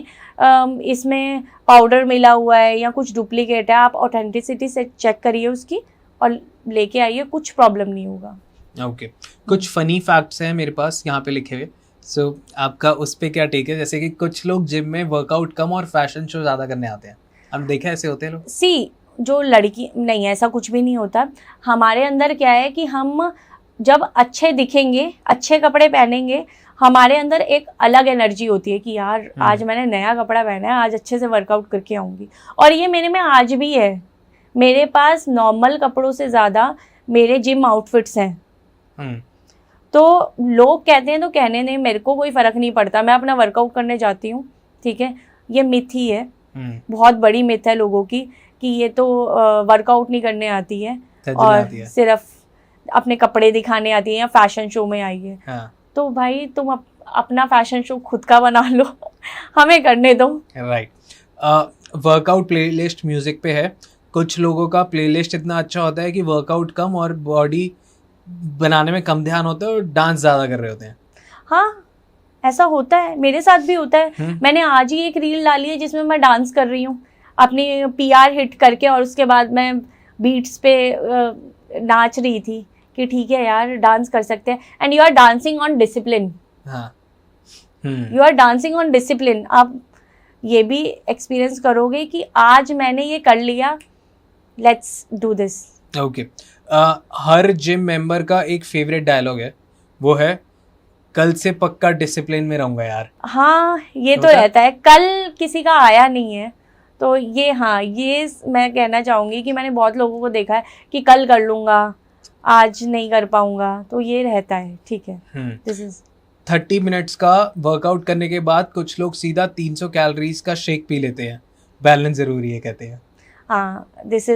इसमें पाउडर मिला हुआ है या कुछ डुप्लीकेट है। आप ऑथेंटिसिटी से चेक करिए उसकी और लेके आइए, कुछ प्रॉब्लम नहीं होगा। ओके। कुछ फनी फैक्ट्स हैं मेरे पास यहाँ पे लिखे हुए। सो आपका उस पे क्या टेक है? जैसे कि कुछ लोग जिम में वर्कआउट कम और फैशन शो ज़्यादा करने आते हैं, हम देखा ऐसे होते हैं लोग? जो लड़की, नहीं ऐसा कुछ भी नहीं होता। हमारे अंदर क्या है कि हम जब अच्छे दिखेंगे, अच्छे कपड़े पहनेंगे, हमारे अंदर एक अलग एनर्जी होती है कि यार आज मैंने नया कपड़ा पहना है, आज अच्छे से वर्कआउट करके आऊँगी। और ये मेरे में आज भी है। मेरे पास नॉर्मल कपड़ों से ज़्यादा मेरे जिम आउटफिट्स हैं। तो लोग कहते हैं तो कहने नहीं, मेरे को कोई फ़र्क नहीं पड़ता। मैं अपना वर्कआउट करने जाती हूँ, ठीक है। ये मिथ ही है, बहुत बड़ी मिथ है लोगों की कि ये तो वर्कआउट नहीं करने आती है और सिर्फ अपने कपड़े दिखाने आती है या फैशन शो में आई है। हाँ। तो भाई तुम अपना फैशन शो खुद का बना लो, हमें करने दो। राइट। वर्कआउट प्लेलिस्ट म्यूजिक पे है, कुछ लोगों का प्लेलिस्ट इतना अच्छा होता है कि वर्कआउट कम और बॉडी बनाने में कम ध्यान होता है और डांस ज़्यादा कर रहे होते हैं। हाँ, ऐसा होता है, मेरे साथ भी होता है। मैंने आज ही एक रील डाली है जिसमें मैं डांस कर रही हूँ अपनी PR हिट करके, और उसके बाद मैं बीट्स पे नाच रही थी कि ठीक है यार डांस कर सकते हैं। And you are dancing on discipline. You are dancing on discipline. आप ये भी एक्सपीरियंस करोगे कि आज मैंने ये कर लिया, let's do this. Okay. Her gym member का एक फेवरेट डायलॉग है, वो है कल से पक्का डिसिप्लिन में रहूंगा यार। हाँ, ये तो रहता है। कल किसी का आया नहीं है तो ये, हाँ, ये मैं कहना चाहूँगी कि मैंने बहुत लोगों को देखा है कि कल कर लूँगा, आज नहीं कर पाऊँगा, तो ये रहता है। ठीक है। दिस इज 30 मिनट्स का वर्कआउट करने के बाद कुछ लोग सीधा 300 कैलोरीज का शेक पी लेते हैं, बैलेंस ज़रूरी है कहते हैं। हाँ, दिस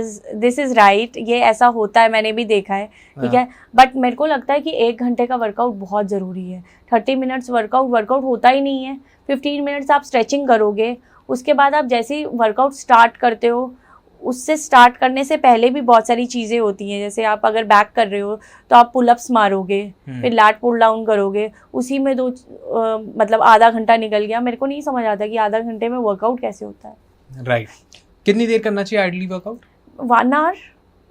इज राइट। ये ऐसा होता है, मैंने भी देखा है। ठीक है, बट मेरे को लगता है कि 1 घंटे का वर्कआउट बहुत ज़रूरी है। 30 मिनट्स वर्कआउट होता ही नहीं है। 15 मिनट्स आप स्ट्रेचिंग करोगे, उसके बाद आप जैसे ही वर्कआउट स्टार्ट करते हो, उससे स्टार्ट करने से पहले भी बहुत सारी चीज़ें होती हैं। जैसे आप अगर बैक कर रहे हो तो आप पुलअप्स मारोगे, फिर लैट पुल डाउन करोगे, उसी में मतलब आधा घंटा निकल गया। मेरे को नहीं समझ आता कि आधा घंटे में वर्कआउट कैसे होता है। राइट। कितनी देर करना चाहिए आइडली वर्कआउट? 1 आवर।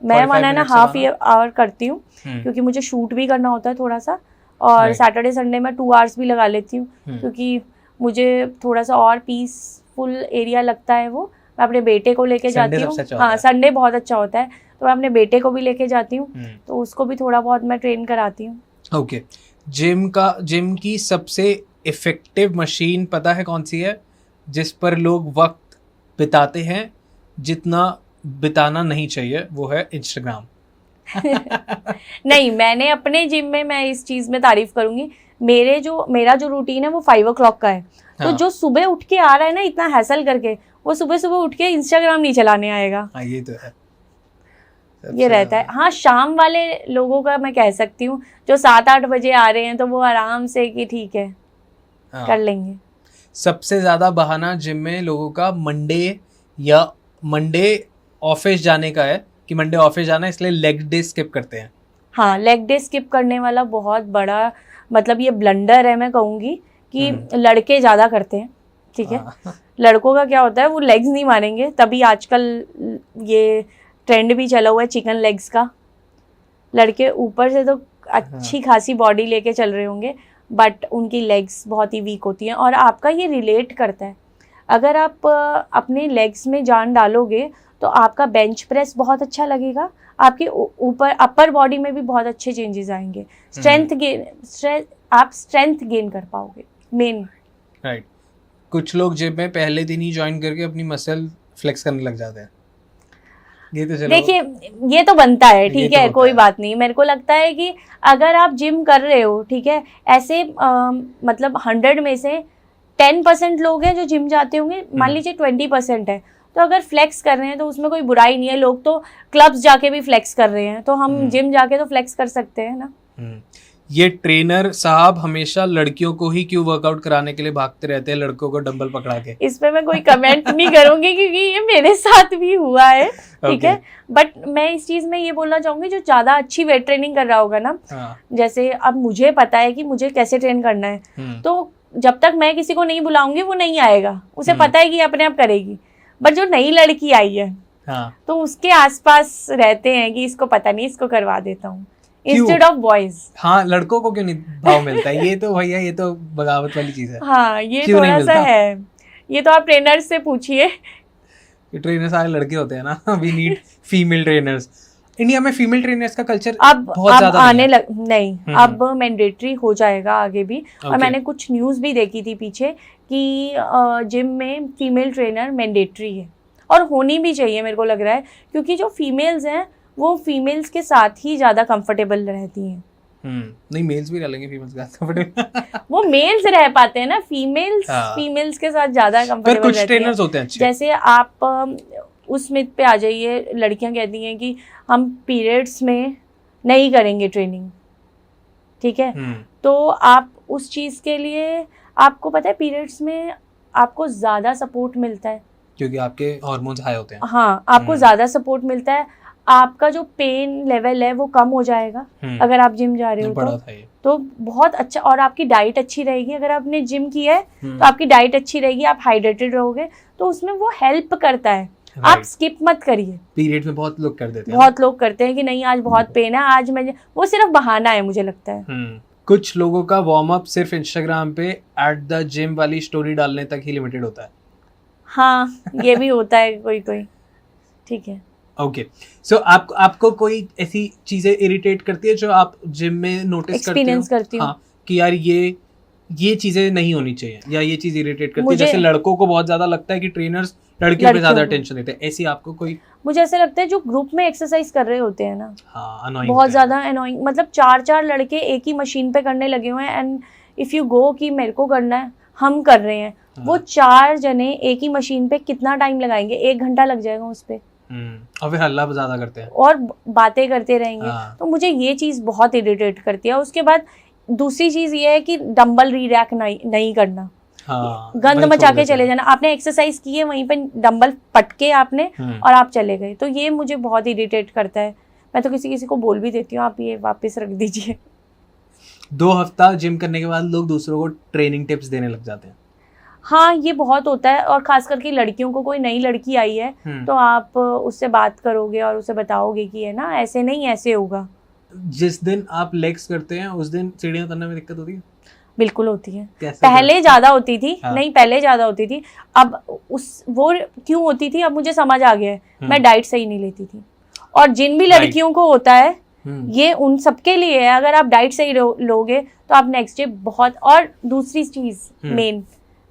मैं 1.5 आवर करती हूँ क्योंकि मुझे शूट भी करना होता है थोड़ा सा, और सैटरडे संडे में 2 आवर्स भी लगा लेती हूँ क्योंकि मुझे थोड़ा सा और पीसफुल एरिया लगता है। वो मैं अपने बेटे को लेके जाती हूँ। हाँ, संडे बहुत अच्छा होता है, तो मैं अपने बेटे को भी लेके जाती हूँ, तो उसको भी थोड़ा बहुत मैं ट्रेन कराती हूँ। ओके। जिम की सबसे इफेक्टिव मशीन पता है कौन सी है, जिस पर लोग वक्त बिताते हैं जितना बिताना नहीं चाहिए? वो है इंस्टाग्राम। नहीं, मैंने अपने जिम में, मैं इस चीज़ में तारीफ करूंगी, मेरा जो रूटीन है वो 5 o'clock का है। तो जो सुबह उठ के आ रहा है ना इतना हैसल करके, वो सुबह सुबह उठ के इंस्टाग्राम नहीं चलाने आएगा। हाँ, ये तो है, ये रहता है। हाँ, शाम वाले लोगों का मैं कह सकती हूँ, जो 7-8 बजे आ रहे हैं तो वो आराम से कि ठीक है कर लेंगे। सबसे ज्यादा बहाना जिम में लोगों का मंडे ऑफिस जाने का है कि मंडे ऑफिस जाना है इसलिए लेग डे स्किप करते हैं। हाँ, लेग डे स्किप करने वाला बहुत बड़ा, मतलब ये ब्लंडर है मैं कहूँगी कि लड़के ज़्यादा करते हैं। ठीक है, लड़कों का क्या होता है, वो लेग्स नहीं मारेंगे, तभी आजकल ये ट्रेंड भी चला हुआ है चिकन लेग्स का। लड़के ऊपर से तो अच्छी खासी बॉडी लेके चल रहे होंगे, बट उनकी लेग्स बहुत ही वीक होती हैं। और आपका ये रिलेट करता है, अगर आप अपने लेग्स में जान डालोगे तो आपका बेंच प्रेस बहुत अच्छा लगेगा, आपके ऊपर अपर बॉडी में भी बहुत अच्छे चेंजेस आएंगे। आप स्ट्रेंथ गेन कर पाओगे मेन। राइट। कुछ लोग जिम में पहले दिन ही ज्वाइन करके अपनी मसल फ्लेक्स करने लग जाते हैं। ये तो चलो, देखिए ये तो बनता है, ठीक है, कोई बात नहीं। मेरे को लगता है कि अगर आप जिम कर रहे हो, ठीक है, ऐसे मतलब 100 में से 10% लोग हैं जो जिम जाते होंगे, मान लीजिए 20% है, तो अगर फ्लेक्स कर रहे हैं तो उसमें कोई बुराई नहीं है। लोग तो क्लब्स जाके भी फ्लेक्स कर रहे हैं, तो हम जिम जाके तो फ्लेक्स कर सकते हैं ना। ये ट्रेनर साहब हमेशा लड़कियों को ही क्यों वर्कआउट कराने के लिए भागते रहते हैं, लड़कों को डंबल पकड़ा के? इस पे मैं कोई कमेंट नहीं करूंगी क्योंकि ये मेरे साथ भी हुआ है। ठीक है, बट मैं इस चीज में ये बोलना चाहूंगी, जो ज्यादा अच्छी वेट ट्रेनिंग कर रहा होगा ना, जैसे अब मुझे पता है कि मुझे कैसे ट्रेन करना है, तो जब तक मैं किसी को नहीं बुलाऊंगी वो नहीं आएगा, उसे पता है कि अपने आप करेगी। बट जो नई लड़की आई है, तो उसके आसपास रहते हैं कि इसको पता नहीं, इसको करवा देता हूँ इंस्टेड ऑफ बॉयज। हाँ, लड़कों को क्यों नहीं भाव मिलता है? ये तो भैया, ये तो बगावत वाली चीज है। हाँ, ये थोड़ा सा है, ये तो आप ट्रेनर्स से पूछिए। ट्रेनर सारे लड़के होते हैं ना। We need female trainers. India में फीमेल ट्रेनर्स का कल्चर अब बहुत ज्यादा आने नहीं, अब मैंडेटरी हो जाएगा आगे भी। और मैंने कुछ न्यूज भी देखी थी पीछे कि जिम में फीमेल ट्रेनर मैंडेटरी है, और होनी भी चाहिए मेरे को लग रहा है, क्योंकि जो फीमेल्स हैं वो फीमेल्स के साथ ही ज़्यादा कंफर्टेबल रहती हैं। नहीं मेल्स भी रह लेंगे, फीमेल्स का पड़ेगा। वो मेल्स रह पाते हैं ना, फीमेल्स हाँ। फीमेल्स के साथ ज्यादा पर कंफर्टेबल कुछ रहती ट्रेनर्स है। होते हैं अच्छे। जैसे आप उस मिथ पे आ जाइए, लड़कियां कहती हैं कि हम पीरियड्स में नहीं करेंगे ट्रेनिंग, ठीक है। तो आप उस चीज़ के लिए, आपको पता है पीरियड्स में आपको ज़्यादा सपोर्ट मिलता है, क्योंकि आपके हार्मोन्स हाई होते हैं। हाँ, आपको ज़्यादा सपोर्ट मिलता है, आपका जो पेन लेवल है वो कम हो जाएगा अगर आप जिम जा रहे हो तो बहुत अच्छा। और आपकी डाइट अच्छी रहेगी, अगर आपने जिम किया है तो आपकी डाइट अच्छी रहेगी, आप हाइड्रेटेड रहोगे, तो उसमें वो हेल्प करता है। आप स्किप मत करिए। पीरियड में बहुत लोग कर देते हैं, बहुत लोग करते हैं कि नहीं आज बहुत पेन है, आज मैं, वो सिर्फ बहाना है मुझे लगता है। कुछ लोगों का वार्म अप सिर्फ इंस्टाग्राम पे एट द जिम वाली स्टोरी डालने तक ही लिमिटेड होता है। हाँ, ये भी होता है कोई कोई, ठीक है। ओके, सो आपको कोई ऐसी चीजें इरिटेट करती है जो आप जिम में नोटिस करते हो? एक्सपीरियंस करती हूँ, हाँ, कि यार ये चीजें नहीं होनी चाहिए, या ये चीज इरिटेट करती है। जैसे लड़कों को बहुत ज्यादा लगता है कि ट्रेनर्स लड़कियों पे ज्यादा अटेंशन देते हैं, ऐसी आपको कोई? मुझे ऐसा लगता है जो ग्रुप में एक्सरसाइज कर रहे होते हैं ना, हाँ, annoying बहुत ज्यादा अनोइंग। मतलब 4 लड़के एक ही मशीन पे करने लगे हुए हैं, एंड इफ यू गो कि मेरे को करना है, हम कर रहे हैं, वो 4 जने एक ही मशीन पे कितना टाइम लगाएंगे? 1 घंटा लग जाएगा उस पे, और फिर हल्ला ज्यादा करते हैं और बातें करते रहेंगे। तो मुझे ये चीज बहुत इरिटेट करती है। उसके बाद दूसरी चीज ये है कि डंबल रीरैक नहीं करना, गंद मचा के चले जाना। आपने एक्सरसाइज की है, वहीं पे डंबल पटके आपने और आप चले गए, तो ये मुझे बहुत इरिटेट करता है। मैं तो किसी को बोल भी देती हूँ, आप ये वापस रख दीजिए। 2 हफ्ता जिम करने के बाद लोग दूसरों को ट्रेनिंग टिप्स देने लग जाते हैं। हाँ, ये बहुत होता है, और खास करके लड़कियों को, कोई नई लड़की आई है तो आप उससे बात करोगे और उसे बताओगे कि है ना, ऐसे नहीं ऐसे होगा। जिस दिन आप लेग्स करते हैं उस दिन सीढ़ियाँ उतरने में दिक्कत होती है? बिल्कुल होती है। पहले ज्यादा होती थी। हाँ। नहीं, पहले ज्यादा होती थी, अब वो क्यों होती थी अब मुझे समझ आ गया है। मैं डाइट सही नहीं लेती थी, और जिन भी लड़कियों को होता है ये उन सबके लिए है। अगर आप डाइट सही लोगे तो आप नेक्स्ट डे बहुत। और दूसरी चीज मेन,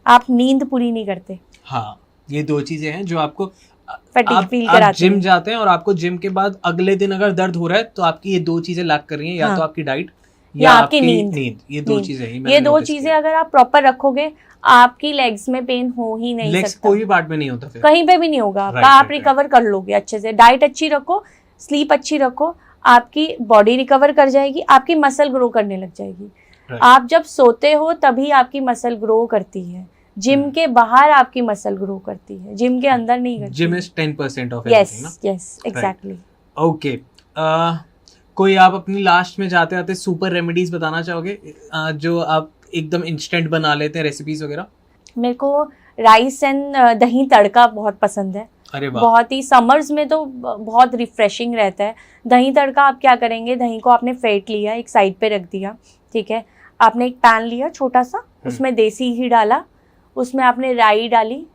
आप नींद पूरी नहीं करते। हाँ, ये 2 चीजें हैं जो आपको फील कराते हैं। जिम जाते हैं और आपको जिम के बाद अगले दिन अगर दर्द हो रहा है तो आपकी ये 2 चीजें लैक कर रही हैं, या तो आपकी डाइट या आपकी नींद। ये 2 चीजें ही, ये 2 चीजें अगर आप प्रॉपर रखोगे, आपकी लेग्स में पेन हो ही नहीं लेग्स सकता। कोई भी पार्ट में नहीं होता, फिर कहीं पे भी नहीं होगा आपका। आप रिकवर कर लोगे अच्छे से। डाइट अच्छी रखो, स्लीप अच्छी रखो, आपकी बॉडी रिकवर कर जाएगी, आपकी मसल ग्रो करने लग जाएगी। आप जब सोते हो तभी आपकी मसल ग्रो करती है। जिम के बाहर आपकी मसल ग्रो करती है, जिम के अंदर नहीं करती। जिम इज 10% ऑफ एवरीथिंग ना? Yes, exactly. ओके, कोई आप अपनी लास्ट में जाते आते सुपर रेमेडीज बताना चाहोगे जो आप एकदम इंस्टेंट बना लेते हैं, रेसिपीज वगैरह? मेरे को राइस एंड दही तड़का बहुत पसंद है। अरे वाह, बहुत ही समर्स में तो बहुत रिफ्रेशिंग रहता है। दही तड़का आप क्या करेंगे, दही को आपने फेंट लिया, एक साइड पे रख दिया, ठीक है। आपने एक पैन लिया छोटा सा, उसमें देसी घी डाला, उसमें आपने राई डाली,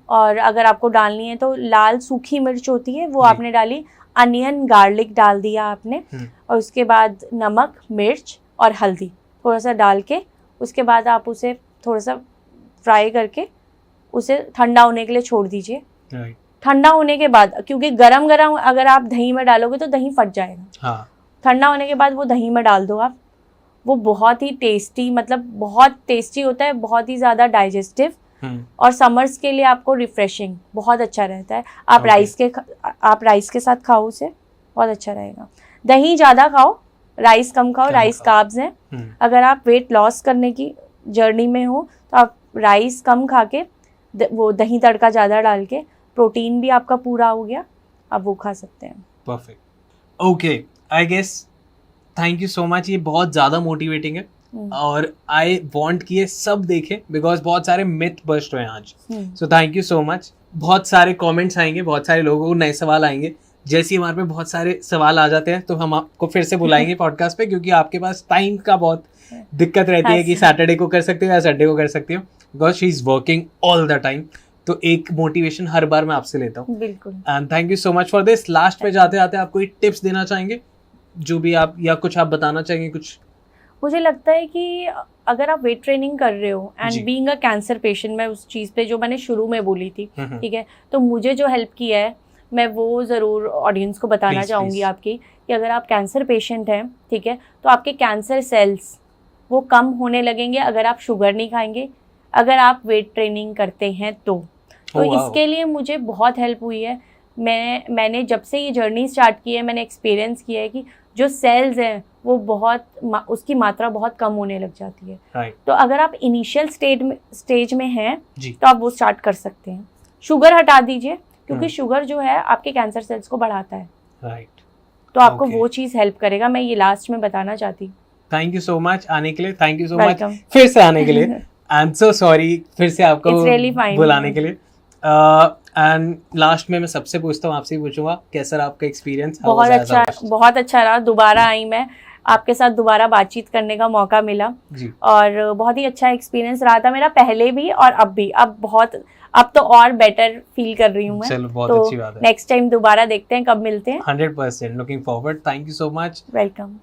और अगर आपको डालनी है तो लाल सूखी मिर्च होती है वो आपने डाली, अनियन गार्लिक डाल दिया आपने, और उसके बाद नमक, मिर्च और हल्दी थोड़ा सा डाल के, उसके बाद आप उसे थोड़ा सा फ्राई करके उसे ठंडा होने के लिए छोड़ दीजिए। ठंडा होने के बाद, क्योंकि गरम गरम अगर आप दही में डालोगे तो दही फट जाएगा। ठंडा होने के बाद वो दही में डाल दो आप। वो बहुत ही टेस्टी, मतलब बहुत टेस्टी होता है, बहुत ही ज़्यादा डाइजेस्टिव, और समर्स के लिए आपको रिफ्रेशिंग बहुत अच्छा रहता है। आप राइस के साथ खाओ उसे, बहुत अच्छा रहेगा। दही ज़्यादा खाओ, राइस कम खाओ। राइस कार्ब्स हैं। अगर आप वेट लॉस करने की जर्नी में हो तो आप राइस कम खा के वो दही तड़का ज़्यादा डाल के, प्रोटीन भी आपका पूरा हो गया, आप वो खा सकते हैं। Perfect. Okay, I guess thank you so much. ये बहुत ज़्यादा मोटिवेटिंग है, और आई वांट कि ये सब देखें, बिकॉज बहुत सारे मिथ बस्ट हुए आज। So thank you so much. बहुत सारे कमेंट्स आएंगे, बहुत सारे लोगों को नए सवाल आएंगे। जैसे ही हमारे पे बहुत सारे सवाल आ जाते हैं तो हम आपको फिर से बुलाएंगे पॉडकास्ट पे, क्योंकि आपके पास टाइम का बहुत दिक्कत रहती है कि सैटरडे को कर सकते हो या संडे को कर सकते हो, because she is working all the time. तो एक मोटिवेशन हर बार मैं आपसे लेता हूँ। बिल्कुल। And thank you so much for this. Last पे जाते आते आप कोई टिप्स देना चाहेंगे, जो भी आप, या कुछ आप बताना चाहेंगे कुछ? मुझे लगता है कि अगर आप वेट ट्रेनिंग कर रहे हो and being a cancer patient, मैं उस चीज़ पे जो मैंने शुरू में बोली थी, ठीक है, तो मुझे जो हेल्प किया है मैं वो ज़रूर ऑडियंस को बताना चाहूँगी आपकी, कि अगर आप कैंसर पेशेंट हैं, ठीक है, तो आपके कैंसर सेल्स वो कम होने लगेंगे अगर आप शुगर नहीं खाएंगे, अगर आप वेट ट्रेनिंग करते हैं तो wow. इसके लिए मुझे बहुत हेल्प हुई है। मैंने जब से ये जर्नी स्टार्ट की है, मैंने एक्सपीरियंस किया है कि जो सेल्स हैं वो उसकी मात्रा बहुत कम होने लग जाती है। right. तो अगर आप इनिशियल स्टेज में हैं जी. तो आप वो स्टार्ट कर सकते हैं। शुगर हटा दीजिए, क्योंकि शुगर जो है आपके कैंसर सेल्स को बढ़ाता है। राइट. तो आपको वो चीज़ हेल्प करेगा। मैं ये लास्ट में बताना चाहती हूँ। थैंक यू सो मच आने के लिए, थैंक यू सो मच फिर से आने के लिए। आई एम सो सॉरी फिर से आपको बुलाने के लिए। एंड लास्ट में मैं सबसे पूछता हूँ, आपसे ही पूछूंगा, कैसा रहा आपका एक्सपीरियंस? बहुत अच्छा रहा। दोबारा आई मैं, आपके साथ दोबारा बातचीत करने का मौका मिला जी. और बहुत ही अच्छा एक्सपीरियंस रहा था मेरा पहले भी और अब भी। अब तो और बेटर फील कर रही हूँ मैं। चलो बहुत तो अच्छी बात है। नेक्स्ट टाइम दोबारा देखते हैं कब मिलते हैं। 100% looking forward. Thank you so much. Welcome.